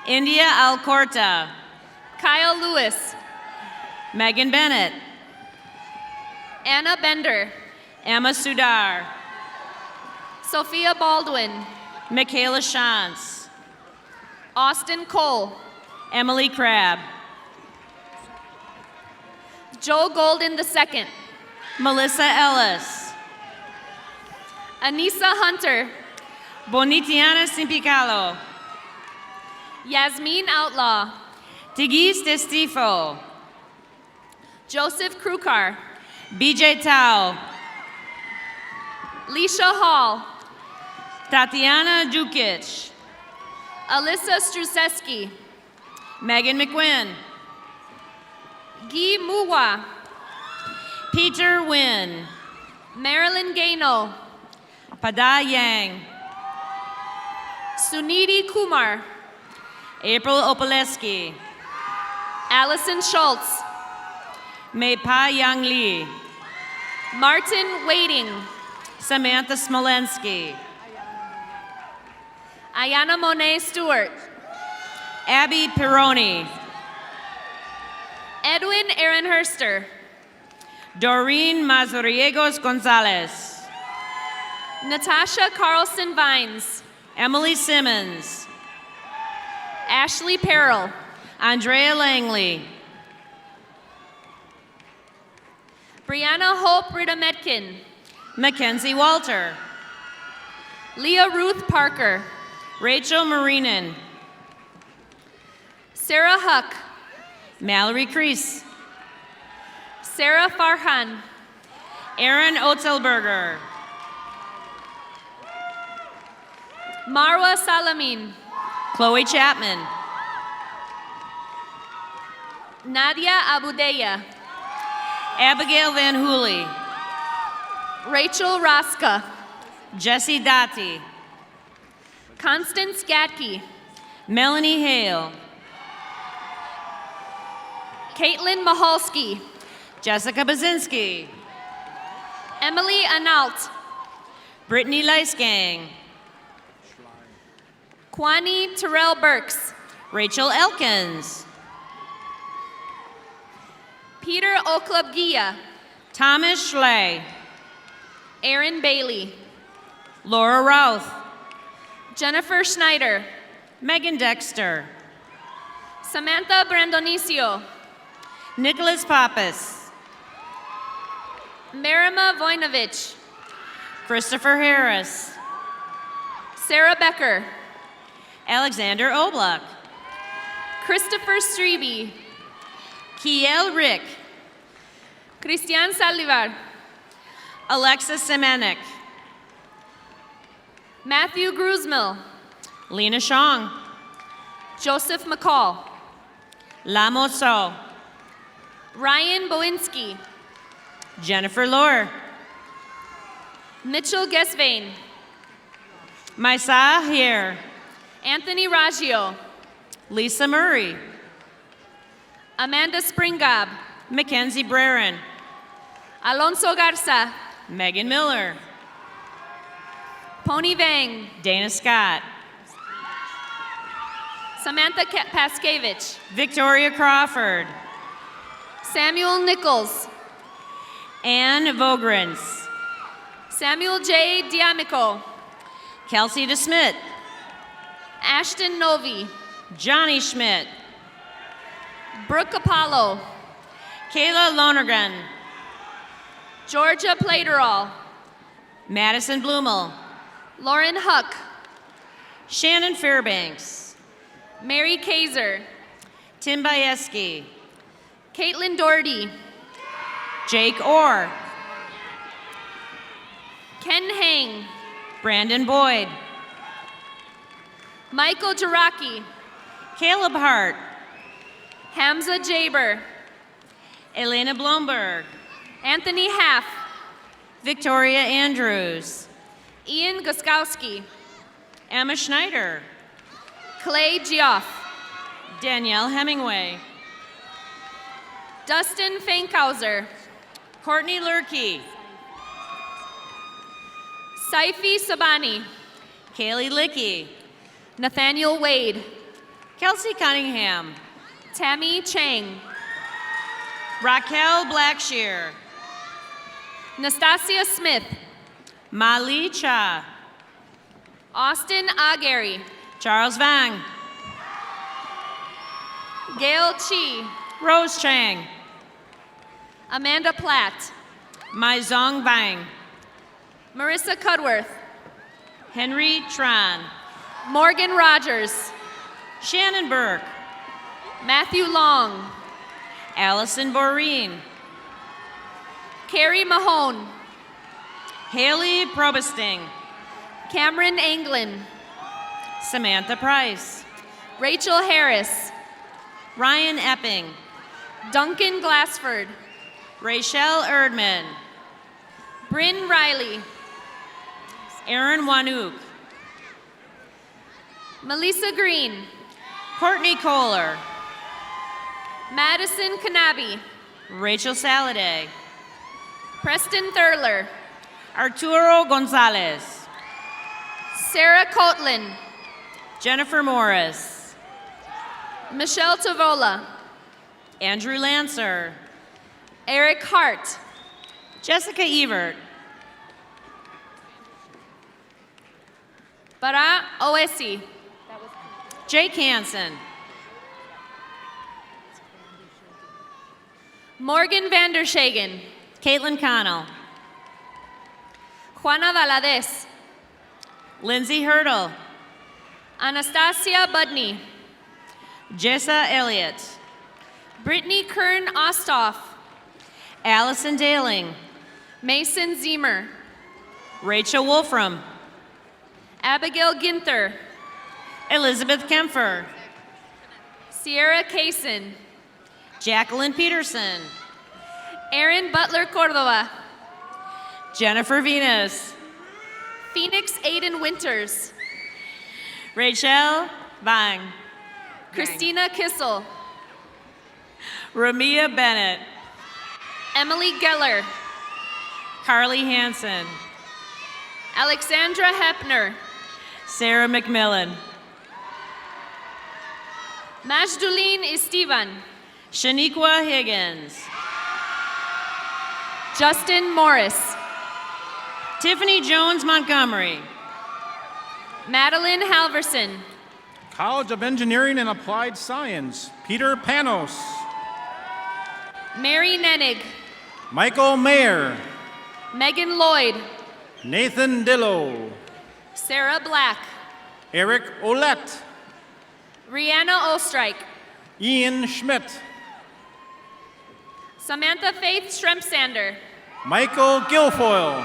India Alcorta. Kyle Lewis. Megan Bennett. Anna Bender. Emma Sudar. Sophia Baldwin. Michaela Shantz. Austin Cole. Emily Crabb. Joe Golden II. Melissa Ellis. Anissa Hunter. Bonitiana Simpicalo. Yasmin Outlaw. Tigis Destifo. Joseph Krukar. BJ Tao. Leisha Hall. Tatiana Dukic. Alyssa Struseski. Megan McQuinn. Guy Muwa. Peter Wynn. Marilyn Gaino. Pada Yang. Suniti Kumar. April Opaleski. Allison Schultz. Mei Pa Yang Lee. Martin Wading. Samantha Smolensky. Ayana Monet Stewart. Abby Pironi. Edwin Aaron Herster. Doreen Mazuriegos Gonzalez. Natasha Carlson Vines. Emily Simmons. Ashley Perrell. Andrea Langley. Brianna Hope Rita-Metkin. Mackenzie Walter. Leah Ruth Parker. Rachel Marinen. Sarah Huck. Mallory Crease. Sarah Farhan. Aaron Otzelberger. Marwa Salamin. Chloe Chapman. Nadia Abudeya. Abigail Van Hooley. Rachel Raska. Jesse Dati. Constance Gatke. Melanie Hale. Caitlin Mahalski. Jessica Bazinski. Emily Analt. Brittany Leisgang. Kwani Terrell Burks. Rachel Elkins. Peter Oklabgia. Thomas Schley. Aaron Bailey. Laura Routh. Jennifer Schneider. Megan Dexter. Samantha Brandonicio. Nicholas Pappas. Marima Vojnovic. Christopher Harris. Sarah Becker. Alexander Oblak. Christopher Strebe. Kiel Rick. Christian Saldivar. Alexis Semenek. Matthew Gruzmil. Lena Shong. Joseph McCall. Lamo So. Ryan Bowinski. Jennifer Lohr. Mitchell Gesvain. Maisa Here. Anthony Raggio. Lisa Murray. Amanda Springab. Mackenzie Brerin. Alonso Garza. Megan Miller. Pony Vang. Dana Scott. Samantha Paskevich. Victoria Crawford. Samuel Nichols. Anne Vogrens. Samuel J. Diamico. Kelsey DeSmit. Ashton Novi. Johnny Schmidt. Brooke Apollo. Kayla Lonergan. Georgia Platerall. Madison Blumel. Lauren Huck. Shannon Fairbanks. Mary Kaiser. Tim Bieski. Caitlin Doherty. Jake Orr. Ken Hang. Brandon Boyd. Michael Jaraki. Caleb Hart. Hamza Jaber. Elena Blomberg. Anthony Half. Victoria Andrews. Ian Guskowski. Emma Schneider. Clay Geoff. Danielle Hemingway. Dustin Fankhauser. Courtney Lurkey. Saifi Sabani. Kaylee Licky. Nathaniel Wade. Kelsey Cunningham. Tammy Chang. Raquel Blackshear. Nastasia Smith. Mali Cha. Austin Agary. Charles Vang. Gail Chi. Rose Chang. Amanda Platt. Mai Zong Bang. Marissa Cudworth. Henry Tran. Morgan Rogers. Shannon Burke. Matthew Long. Allison Boreen. Carrie Mahone. Haley Probesting. Cameron Anglin. Samantha Price. Rachel Harris. Ryan Epping. Duncan Glassford. Rachel Erdman. Bryn Riley. Aaron Wanuk. Melissa Green. Courtney Kohler. Madison Kanabi. Rachel Saladay. Preston Thurler. Arturo Gonzalez. Sarah Cotlin. Jennifer Morris. Michelle Tavola. Andrew Lancer. Eric Hart. Jessica Evert. Bara Oesi. Jake Hansen. Morgan Vandershagen. Caitlin Connell. Juana Valadez. Lindsay Hurdle. Anastasia Budney. Jessa Elliott. Brittany Kern Ostoff. Allison Daling. Mason Zemer. Rachel Wolfram. Abigail Ginther. Elizabeth Kempfer. Sierra Kaysen. Jacqueline Peterson. Erin Butler Cordova. Jennifer Venus. Phoenix Aiden Winters. Rachel Bang. Christina Kissel. Ramia Bennett. Emily Geller. Carly Hansen. Alexandra Hepner. Sarah McMillan. Majduline Esteban. Shaniqua Higgins. Justin Morris. Tiffany Jones Montgomery. Madeline Halverson. College of Engineering and Applied Science, Peter Panos. Mary Nenig, Michael Mayer, Megan Lloyd, Nathan Dillo, Sarah Black, Eric Olette, Rihanna Ostrike, Ian Schmidt, Samantha Faith Strempsander, Michael Guilfoyle,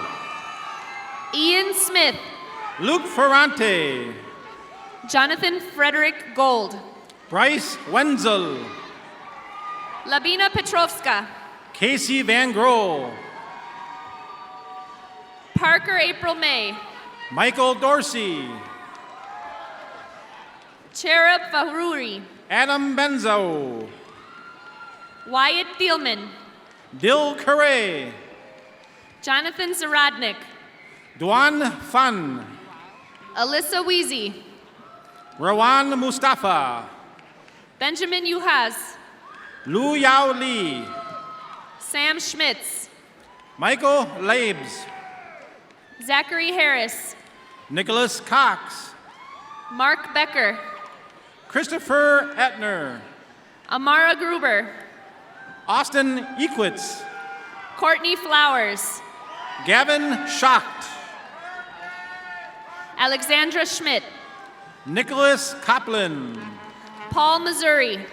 Ian Smith, Luke Ferrante, Jonathan Frederick Gold, Bryce Wenzel, Labina Petrovska, Casey Van Grohl, Parker April May, Michael Dorsey, Cherub Fahruri, Adam Benzo, Wyatt Thielman, Dil Carre, Jonathan Zaradnik, Duan Fan, Alyssa Weezy, Rawan Mustafa, Benjamin Yuhas, Lu Yao Li, Sam Schmitz, Michael Labes, Zachary Harris, Nicholas Cox, Mark Becker, Christopher Etner, Amara Gruber, Austin Equitz, Courtney Flowers, Gavin Schacht, Alexandra Schmidt, Nicholas Koplin, Paul Missouri,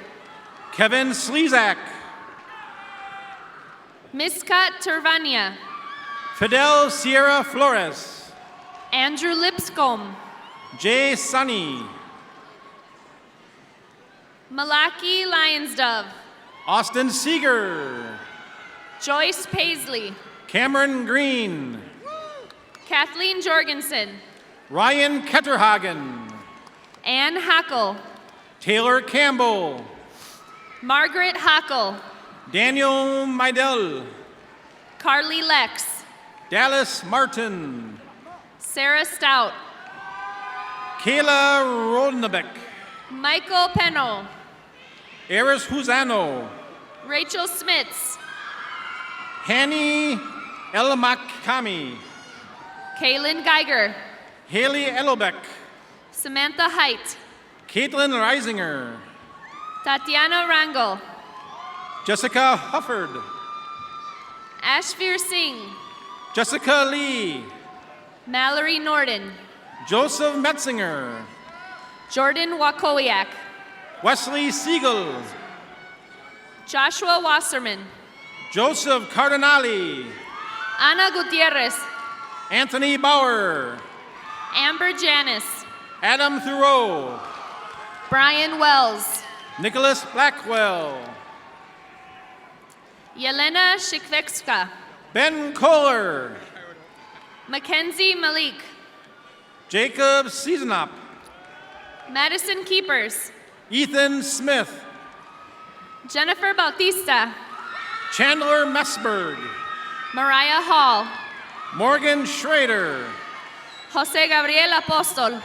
Kevin Slezak, Miskat Tervania, Fidel Sierra Flores, Andrew Lipscomb, Jay Sunny, Malaki Lionsdove, Austin Seeger, Joyce Paisley, Cameron Green, Kathleen Jorgensen, Ryan Ketterhagen, Ann Hackle, Taylor Campbell, Margaret Hackle, Daniel Meidel, Carly Lex, Dallas Martin, Sarah Stout, Kayla Rodnebeck, Michael Pennell, Eris Huzano, Rachel Smits, Hanny Elamakami, Kaylin Geiger, Haley Elobeck, Samantha Height, Caitlin Reisinger, Tatiana Rangel, Jessica Hufford, Ashvir Singh, Jessica Lee, Mallory Norden, Joseph Metzinger, Jordan Wakowiak, Wesley Siegel, Joshua Wasserman, Joseph Cardinali, Ana Gutierrez, Anthony Bauer, Amber Janis, Adam Thoreau, Brian Wells, Nicholas Blackwell, Yelena Shikvekska, Ben Kohler, Mackenzie Malik, Jacob Seasonop, Madison Keepers, Ethan Smith, Jennifer Bautista, Chandler Messberg, Mariah Hall, Morgan Schrader, Jose Gabriel Apostol,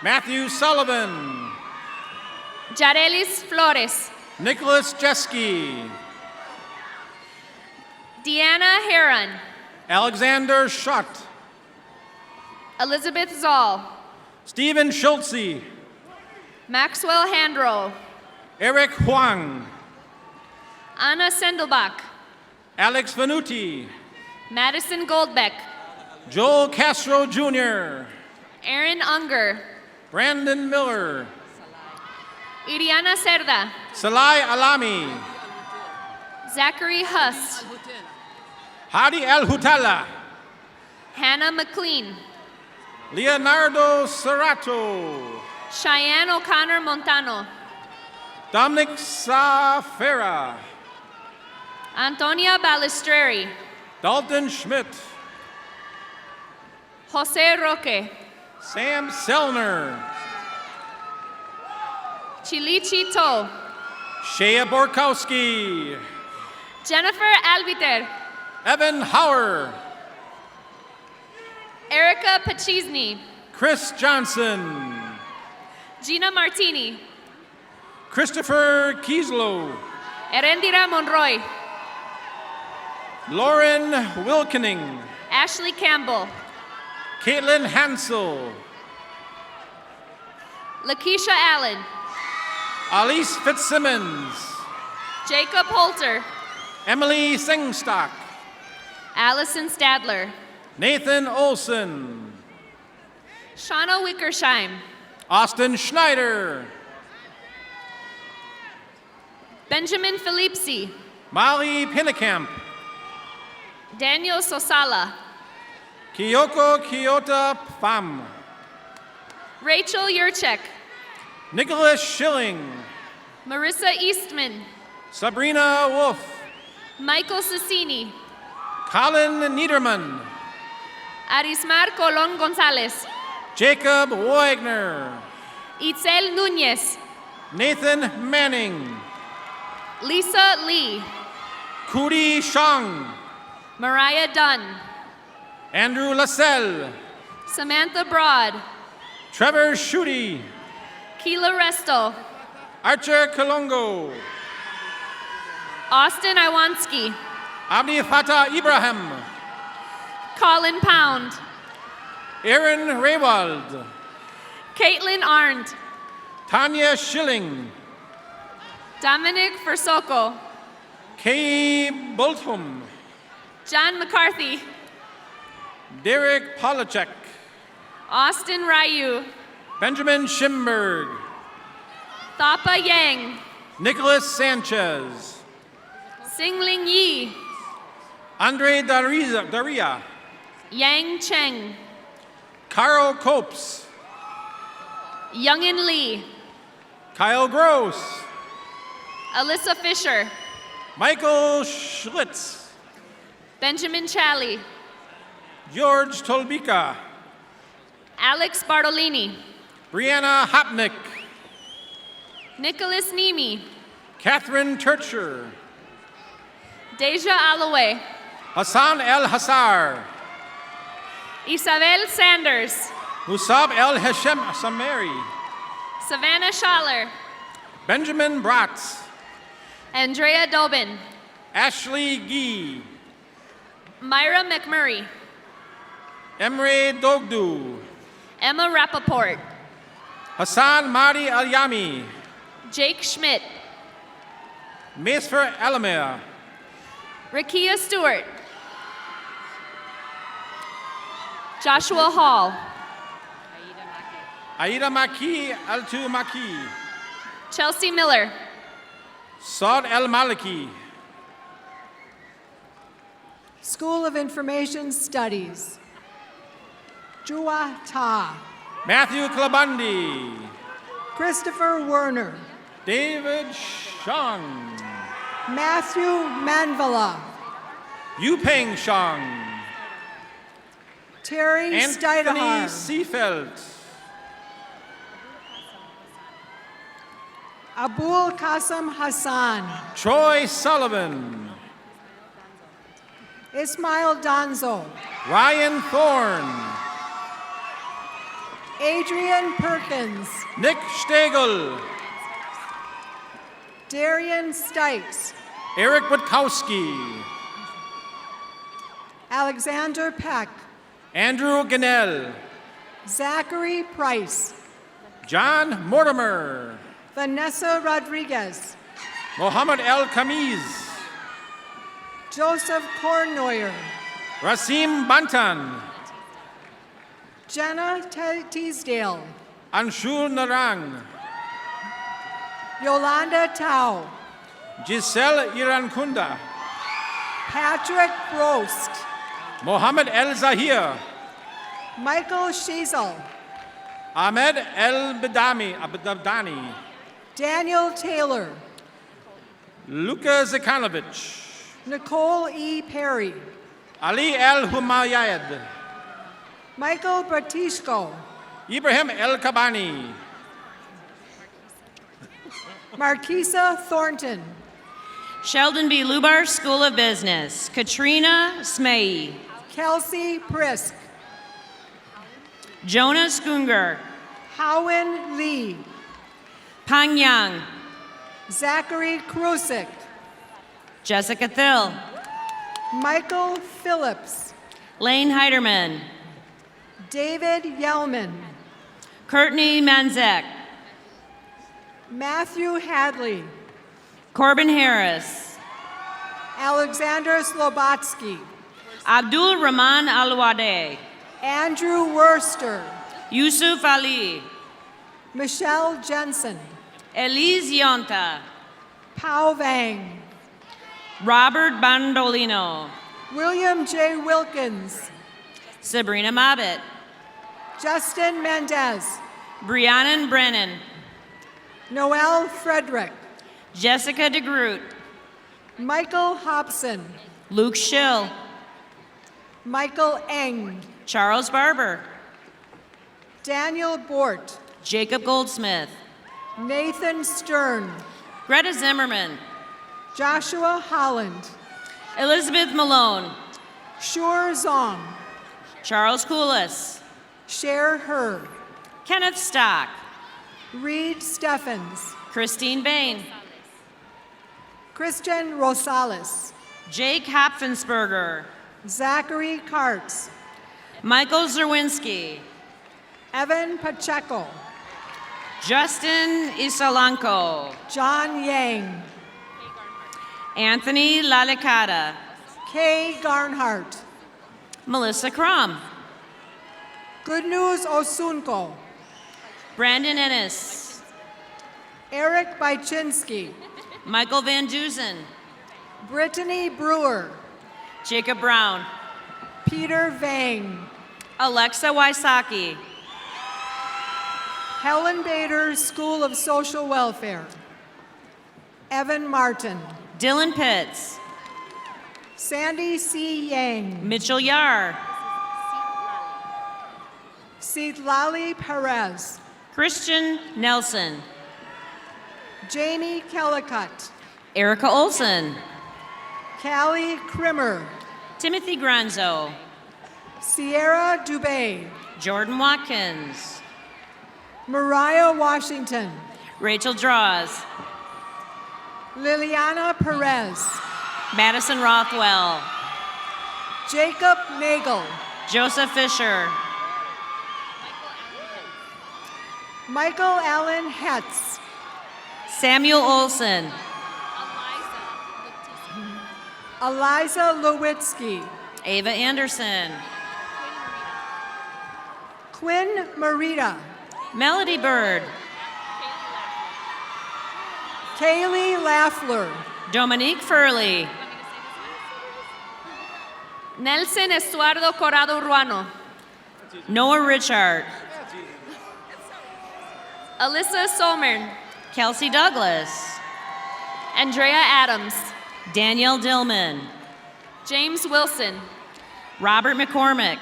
Matthew Sullivan, Jarelis Flores, Nicholas Jeske, Deanna Heron, Alexander Schutt, Elizabeth Zoll, Stephen Schultze, Maxwell Handrow, Eric Huang, Anna Sendelbach, Alex Venuti, Madison Goldbeck, Joel Castro Jr., Aaron Unger, Brandon Miller, Iriana Cerda, Salai Alami, Zachary Hust, Hadi Al Hutala, Hannah McLean, Leonardo Serrato, Cheyenne O'Connor Montano, Dominic Safera, Antonia Balistreri, Dalton Schmidt, Jose Roque, Sam Selner, Chilichi To, Shea Borkowski, Jennifer Albiter, Evan Hauer, Erica Pachizny, Chris Johnson, Gina Martini, Christopher Kieslow, Erendira Monroy, Lauren Wilkening, Ashley Campbell, Caitlin Hansel, Lakeisha Allen. Alice Fitzsimmons. Jacob Holter. Emily Singstock. Allison Stadler. Nathan Olson. Shauna Wickersheim. Austin Schneider. Benjamin Philipsi. Molly Pinnekamp. Daniel Sosala. Kyoko Kyoto Pham. Rachel Yurchek. Nicholas Schilling. Marissa Eastman. Sabrina Wolf. Michael Sassini. Colin Niederman. Arismar Colon Gonzalez. Jacob Wagner. Itzel Nunez. Nathan Manning. Lisa Lee. Kudi Shang. Mariah Dunn. Andrew Lassell. Samantha Broad. Trevor Schutte. Keela Resto. Archer Kalongo. Austin Iwanski. Abdi Fatah Ibrahim. Colin Pound. Aaron Raywald. Caitlin Arndt. Tanya Schilling. Dominic Versoco. Kay Boltham. John McCarthy. Derek Polachek. Austin Ryu. Benjamin Schimberg. Thapa Yang. Nicholas Sanchez. Singling Yi. Andre Daria. Yang Cheng. Carl Copes. Youngin Lee. Kyle Gross. Alyssa Fisher. Michael Schlitz. Benjamin Challey. George Tolbika. Alex Bartolini. Brianna Hopnick. Nicholas Nemi. Catherine Turcher. Deja Alloway. Hassan El Hassar. Isabel Sanders. Musab El Hashem Samari. Savannah Schaller. Benjamin Bratz. Andrea Dobin. Ashley Gee. Myra McMurray. Emre Dogdu. Emma Rappaport. Hassan Madi Al Yami. Jake Schmidt. Mesfer Alamir. Rakia Stewart. Joshua Hall. Aida Maki Altu Maki. Chelsea Miller. Saad El Maliki. School of Information Studies. Jua Ta. Matthew Klabandi. Christopher Werner. David Shang. Matthew Manvala. Yupeng Shang. Terry Anthony Steidehar. Seefeld. Abul Qasim Hassan. Troy Sullivan. Ismail Donzo. Ryan Thorne. Adrian Perkins. Nick Stegel. Darian Stites. Eric Witkowski. Alexander Peck. Andrew Ganell. Zachary Price. John Mortimer. Vanessa Rodriguez. Mohammed El Kamiz. Joseph Korneuer. Rasim Bantan. Jenna Teasdale. Anshul Narang. Yolanda Tao. Giselle Irankunda. Patrick Brost. Mohammed El Zahir. Michael Shizel. Ahmed El Abdani. Daniel Taylor. Luka Zekanovich. Nicole E. Perry. Ali El Humayed. Michael Bratishko. Ibrahim El Kabani. Marquisa Thornton. Sheldon B. Lubar, School of Business. Katrina Smay. Kelsey Prisk. Jonah Skunger. Howen Lee. Pang Yang. Zachary Krusik. Jessica Thill. Michael Phillips. Lane Heiderman. David Yelman. Courtney Manzek. Matthew Hadley. Corbin Harris. Alexander Slobotsky. Abdul Rahman Alwade. Andrew Worster. Yusuf Ali. Michelle Jensen. Elise Yonta. Pao Vang. Robert Bandolino. William J. Wilkins. Sabrina Mabit. Justin Mendez. Brianna Brennan. Noel Frederick. Jessica DeGroot. Michael Hobson. Luke Schill. Michael Eng. Charles Barber. Daniel Bort. Jacob Goldsmith. Nathan Stern. Greta Zimmerman. Joshua Holland. Elizabeth Malone. Shur Zong. Charles Koulis. Cher Herb. Kenneth Stock. Reed Steffens. Christine Bain. Christian Rosales. Jake Hopfensberger. Zachary Kartz. Michael Zerwinski. Evan Pacheco. Justin Isalanco. John Yang. Anthony Lalicata. Kay Garnhart. Melissa Crum. Good News Osunko. Brandon Ennis. Eric Bychinsky. Michael Van Dusen. Brittany Brewer. Jacob Brown. Peter Vang. Alexa Wysocki. Helen Bader School of Social Welfare. Evan Martin. Dylan Pitts. Sandy C. Yang. Mitchell Yar. Citlali Perez. Christian Nelson. Jamie Kellicott. Erica Olson. Callie Krimmer. Timothy Granzo. Sierra Dubé. Jordan Watkins. Mariah Washington. Rachel Draws. Liliana Perez. Madison Rothwell. Jacob Nagel. Joseph Fisher. Michael Allen Hetz. Samuel Olson. Eliza Lewitsky. Ava Anderson. Quinn Marita. Melody Bird. Kaylee Laffler. Dominique Furley. Nelson Estuardo Corrado Ruano. Noah Richard. Alyssa Somern. Kelsey Douglas. Andrea Adams. Danielle Dillman. James Wilson. Robert McCormick.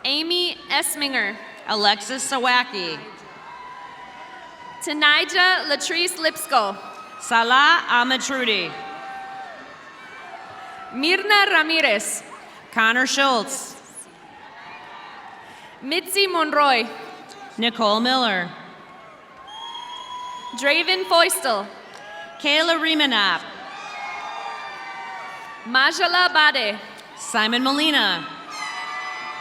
Amy Esminger. Alexis Sawacki. Tanija Latrice Lipsco. Salah Ahmed-Trudy. Mirna Ramirez. Connor Schultz. Mitzi Monroy. Nicole Miller. Draven Foistel. Kayla Riemanap. Majala Bade. Simon Molina.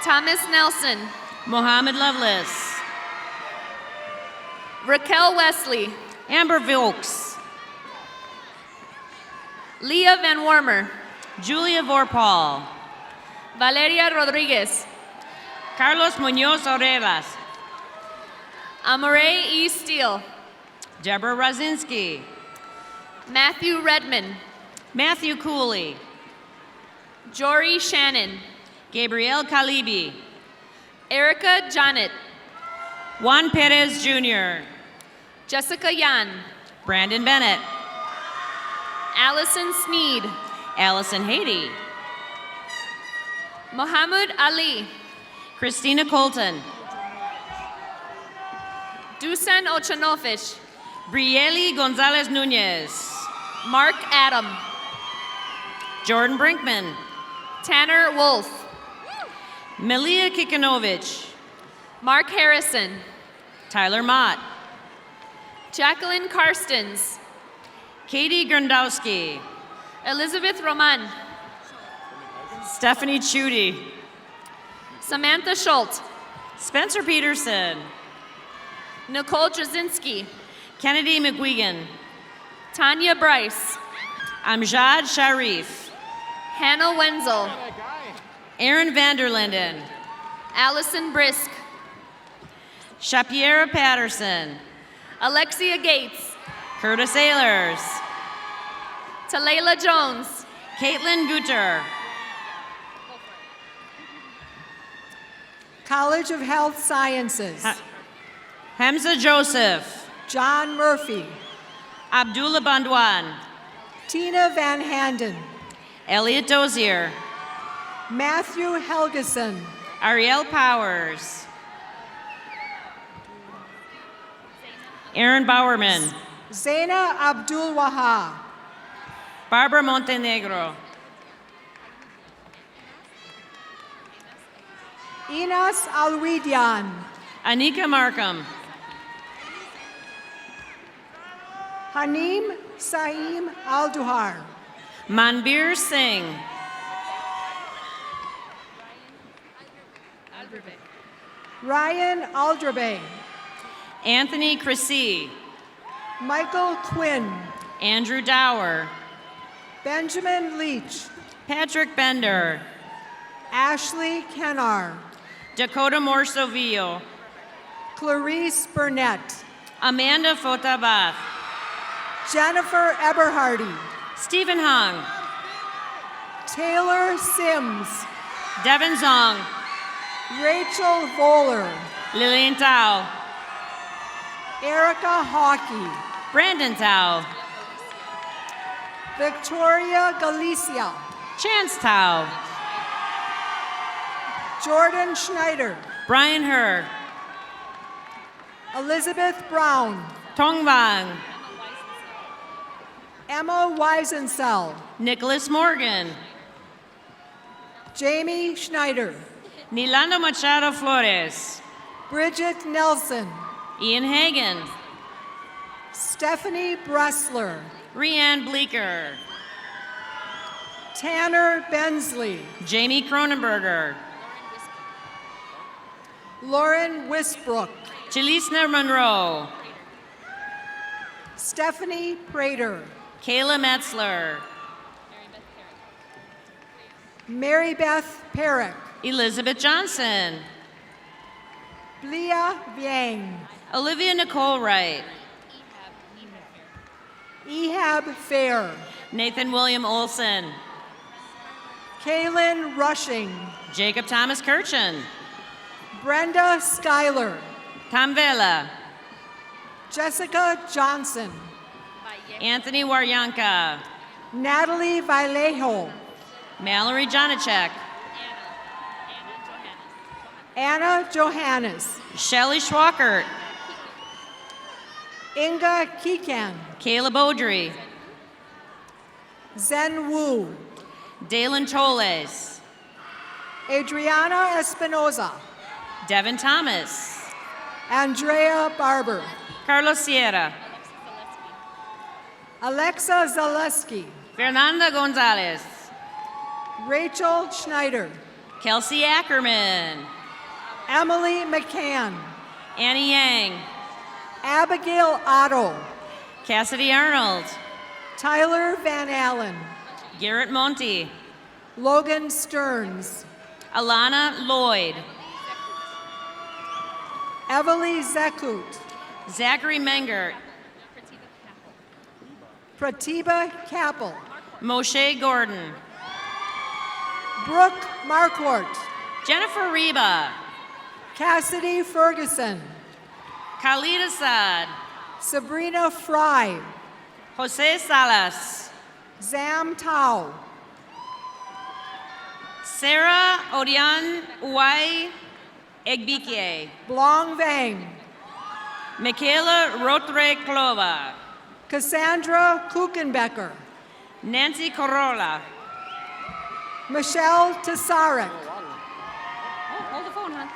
Thomas Nelson. Mohammed Lovelace. Raquel Wesley. Amber Vilks. Leah Van Wormer. Julia Vorpal. Valeria Rodriguez. Carlos Munoz Oreras. Amore E. Steele. Deborah Razinski. Matthew Redman. Matthew Cooley. Jory Shannon. Gabriel Kalibi. Erica Jonet. Juan Perez Jr. Jessica Yan. Brandon Bennett. Allison Sneed. Allison Haiti. Mohammed Ali. Christina Colton. Dusan Ochanovich. Brielle Gonzalez Nunez. Mark Adam. Jordan Brinkman. Tanner Wolf. Melia Kikanovich. Mark Harrison. Tyler Mott. Jacqueline Karstens. Katie Grandowski. Elizabeth Roman. Stephanie Chudy. Samantha Schultz. Spencer Peterson. Nicole Jasinski. Kennedy McGuigan. Tanya Bryce. Amjad Sharif. Hannah Wenzel. Aaron Vanderlinden. Allison Brisk. Shapiera Patterson. Alexia Gates. Curtis Ehlers. Talayla Jones. Caitlin Guter. College of Health Sciences. Hamza Joseph. John Murphy. Abdullah Bandwan. Tina Van Handen. Elliot Dozier. Matthew Helgeson. Ariel Powers. Aaron Bowerman. Zaina Abdul Wahab. Barbara Montenegro. Inas Alwidian. Anika Markham. Hanim Saim Alduhar. Manbir Singh. Ryan Aldrabay. Anthony Chrissy. Michael Quinn. Andrew Dower. Benjamin Leach. Patrick Bender. Ashley Kennar. Dakota Morsovillo. Clarice Burnett. Amanda Fotabath. Jennifer Eberhardy. Stephen Hung. Taylor Sims. Devin Zong. Rachel Voller. Lillian Tao. Erica Hockey. Brandon Tao. Victoria Galicia. Chance Tao. Jordan Schneider. Brian Herr. Elizabeth Brown. Tong Vang. Emma Weisensell. Nicholas Morgan. Jamie Schneider. Nilando Machado Flores. Bridget Nelson. Ian Hagen. Stephanie Bressler. Rianne Bleeker. Tanner Bensley. Jamie Cronenberger. Lauren Wisbrook. Jalisna Monroe. Stephanie Prater. Kayla Metzler. Mary Beth Perrick. Elizabeth Johnson. Blia Viang. Olivia Nicole Wright. Ehab Fair. Nathan William Olson. Kaylin Rushing. Jacob Thomas Kirchen. Brenda Schuyler. Tom Vela. Jessica Johnson. Anthony Waryanka. Natalie Vallejo. Mallory Janacek. Anna Johannes. Shelley Schwackert. Inga Kikan. Caleb Audrey. Zen Wu. Dalen Toles. Adriana Espinoza. Devin Thomas. Andrea Barber. Carlos Sierra. Alexa Zaleski. Fernanda Gonzalez. Rachel Schneider. Kelsey Ackerman. Emily McCann. Annie Yang. Abigail Otto. Cassidy Arnold. Tyler Van Allen. Garrett Monty. Logan Stearns. Alana Lloyd. Evely Zekut. Zachary Mengert. Pratibha Kappel. Moshe Gordon. Brooke Marquardt. Jennifer Reba. Cassidy Ferguson. Khalid Assad. Sabrina Fry. Jose Salas. Zam Tao. Sarah Odian Uwai Egbikie. Blong Vang. Michaela Rotre Klova. Cassandra Kuchenbecker. Nancy Corolla. Michelle Tesarek. Hold the phone, hon.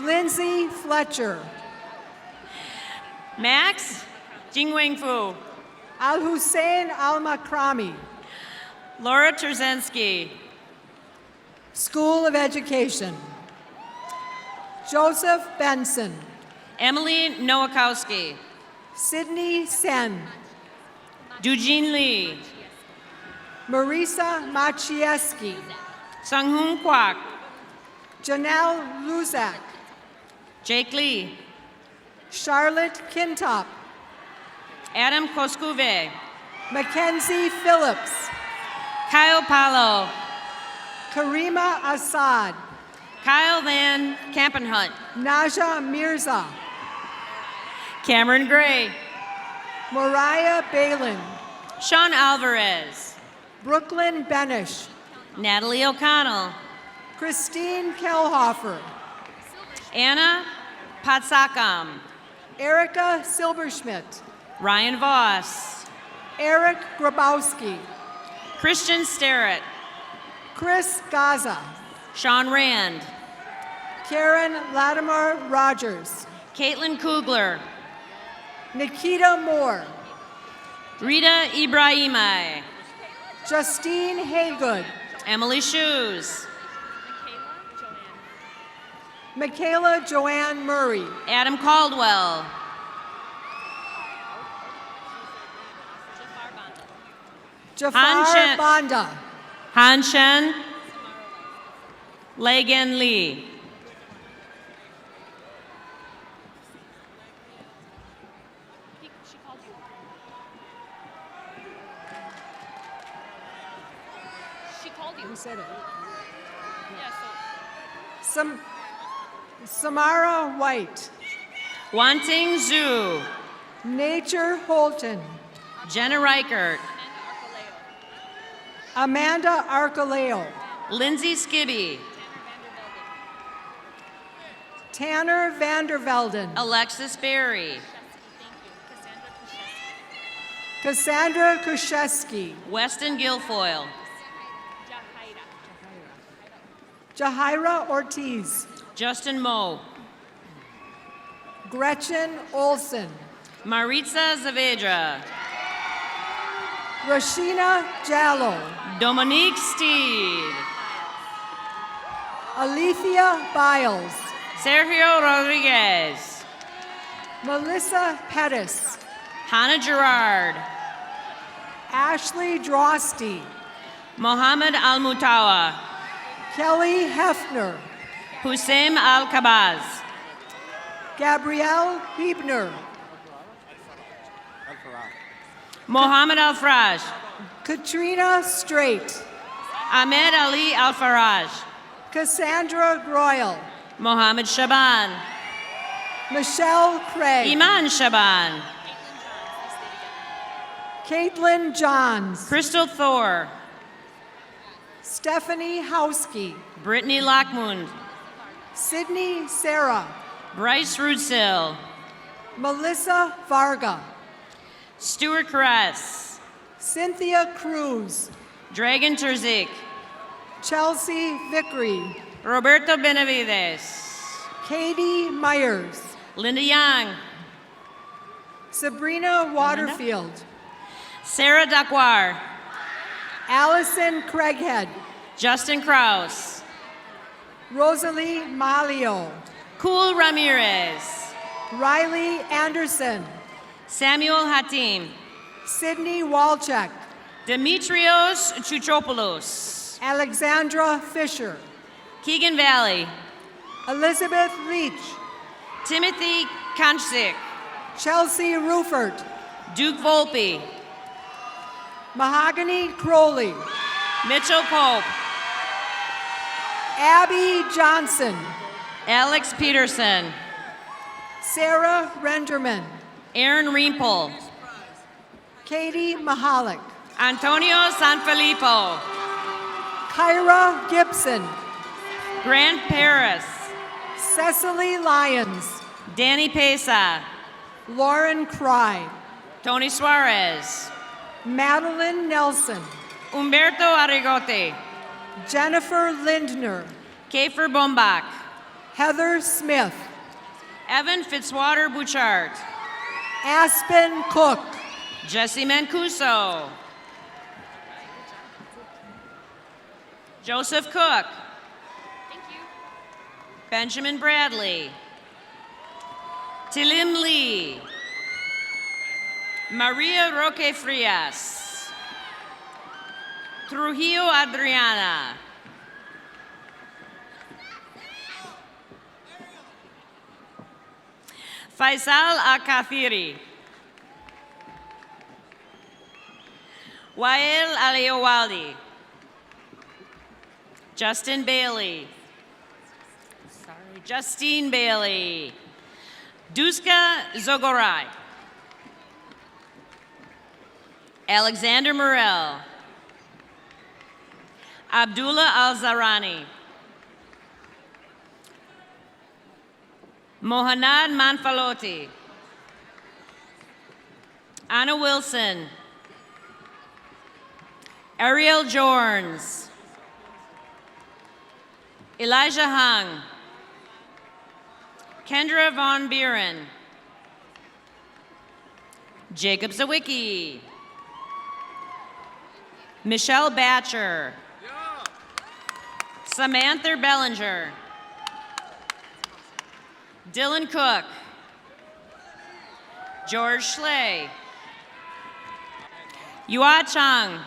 Lindsay Fletcher. Max Jingwing Fu. Al Hussein Al Makrami. Laura Trzensky. School of Education. Joseph Benson. Emily Nowakowski. Sydney Sen. Dujin Lee. Marisa Machieski. Sunghoon Kwak. Janelle Luzak. Jake Lee. Charlotte Kintop. Adam Koskuve. Mackenzie Phillips. Kyle Palo. Karima Assad. Kyle Van Kampenhunt. Naja Mirza. Cameron Gray. Mariah Balin. Sean Alvarez. Brooklyn Benish. Natalie O'Connell. Christine Kelhofer. Anna Patsakam. Erica Silberschmidt. Ryan Voss. Eric Grabowski. Christian Sterrett. Chris Gaza. Sean Rand. Karen Latimer Rogers. Caitlin Kugler. Nikita Moore. Rita Ibrahimai. Justine Haygood. Emily Shoes. Michaela Joanne Murray. Adam Caldwell. Jafar Banda. Han Shen. Legan Lee. She called you. Who said it? Yeah, so. Samara White. Wanting Zhu. Nature Holton. Jenna Reichert. Amanda Arcoleo. Lindsay Skibby. Tanner Vandervelden. Alexis Berry. Cassandra Kushesky. Weston Guilfoyle. Jahira Ortiz. Justin Moe. Gretchen Olson. Maritza Zavedra. Rashina Jallo. Dominique Steed. Alethea Biles. Sergio Rodriguez. Melissa Pettis. Hannah Gerard. Ashley Drosty. Mohammed Al-Mutawa. Kelly Hefner. Hussein Al-Kabaz. Gabrielle Hebner. Mohammed Al-Faraj. Katrina Straight. Ahmed Ali Al-Faraj. Cassandra Groyle. Mohammed Shaban. Michelle Craig. Iman Shaban. Caitlin Johns. Crystal Thor. Stephanie Howsky. Brittany Lockmund. Sydney Sarah. Bryce Rudsill. Melissa Varga. Stuart Caress. Cynthia Cruz. Dragon Terzik. Chelsea Vickery. Roberto Benavides. Katie Myers. Linda Young. Sabrina Waterfield. Sarah Dakwar. Allison Craighead. Justin Kraus. Rosalie Malio. Cool Ramirez. Riley Anderson. Samuel Hatim. Sydney Walchek. Demetrios Chutropoulos. Alexandra Fisher. Keegan Valley. Elizabeth Leach. Timothy Kanchzik. Chelsea Rufert. Duke Volpe. Mahogany Crowley. Mitchell Pope. Abby Johnson. Alex Peterson. Sarah Renderman. Aaron Riempel. Katie Mahalik. Antonio Sanfilippo. Kyra Gibson. Grant Paris. Cecily Lyons. Danny Pesa. Lauren Cry. Tony Suarez. Madeline Nelson. Humberto Arrigote. Jennifer Lindner. Kafer Bombach. Heather Smith. Evan Fitzwater Bouchard. Aspen Cook. Jesse Mancuso. Joseph Cook. Thank you. Benjamin Bradley. Tilim Lee. Maria Roque Frias. Trujillo Adriana. Faisal Akafiri. Wael Aliowaldi. Justin Bailey. Justine Bailey. Duska Zogorai. Alexander Morel. Abdullah Al-Zarani. Mohanad Manfaloti. Anna Wilson. Ariel Jorns. Elijah Hung. Kendra Von Buren. Jacob Zawicki. Michelle Batcher. Samantha Bellinger. Dylan Cook. George Schley. Yua Chang.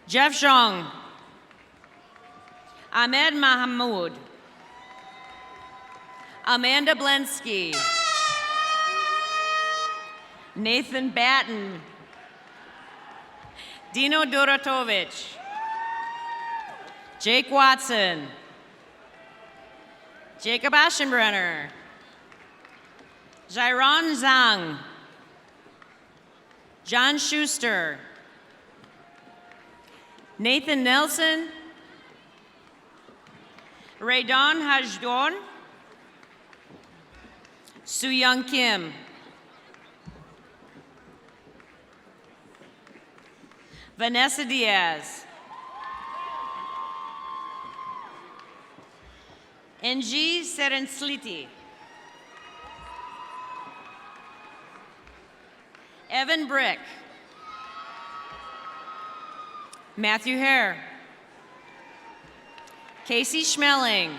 Jeff Zhong. Ahmed Mahamoud. Amanda Blensky. Nathan Batten. Dino Duratovich. Jake Watson. Jacob Aschenbrenner. Jairon Zhang. John Schuster. Nathan Nelson. Raydon Hajdon. Soo Young Kim. Vanessa Diaz. Ng Serensliti. Evan Brick. Matthew Hare. Casey Schmeling.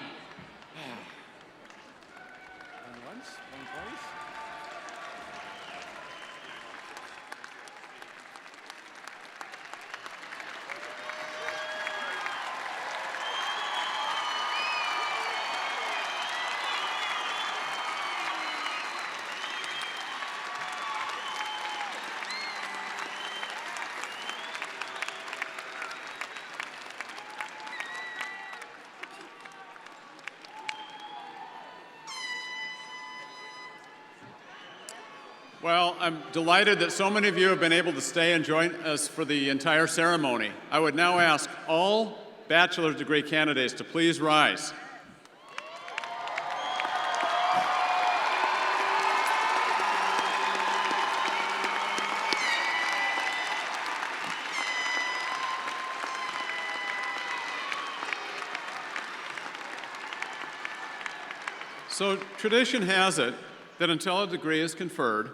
Well, I'm delighted that so many of you have been able to stay and join us for the entire ceremony. I would now ask all bachelor's degree candidates to please rise. So tradition has it that until a degree is conferred,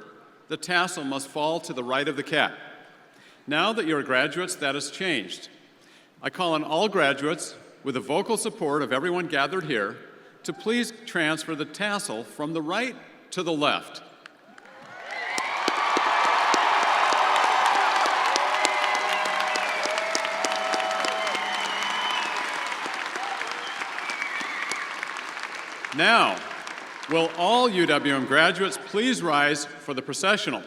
the tassel must fall to the right of the cap. Now that you're graduates, that has changed. I call on all graduates, with the vocal support of everyone gathered here, to please transfer the tassel from the right to the left. Now, will all UWM graduates please rise for the processional?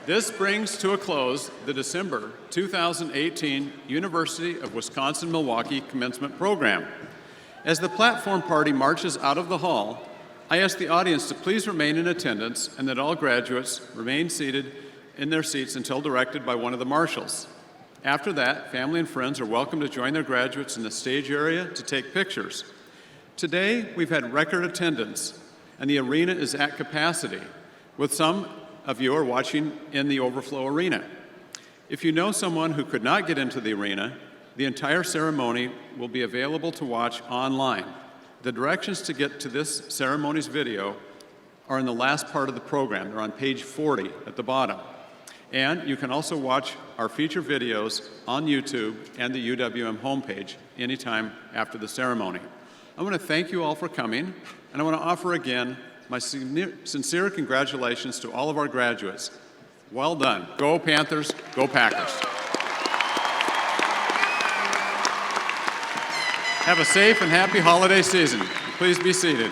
This brings to a close the December 2018 University of Wisconsin-Milwaukee Commencement Program. As the platform party marches out of the hall, I ask the audience to please remain in attendance and that all graduates remain seated in their seats until directed by one of the marshals. After that, family and friends are welcome to join their graduates in the stage area to take pictures. Today, we've had record attendance, and the arena is at capacity, with some of you are watching in the overflow arena. If you know someone who could not get into the arena, the entire ceremony will be available to watch online. The directions to get to this ceremony's video are in the last part of the program. They're on page 40 at the bottom. And you can also watch our feature videos on YouTube and the UWM homepage anytime after the ceremony. I want to thank you all for coming, and I want to offer again my sincere congratulations to all of our graduates. Well done. Go Panthers, go Packers. Have a safe and happy holiday season. Please be seated.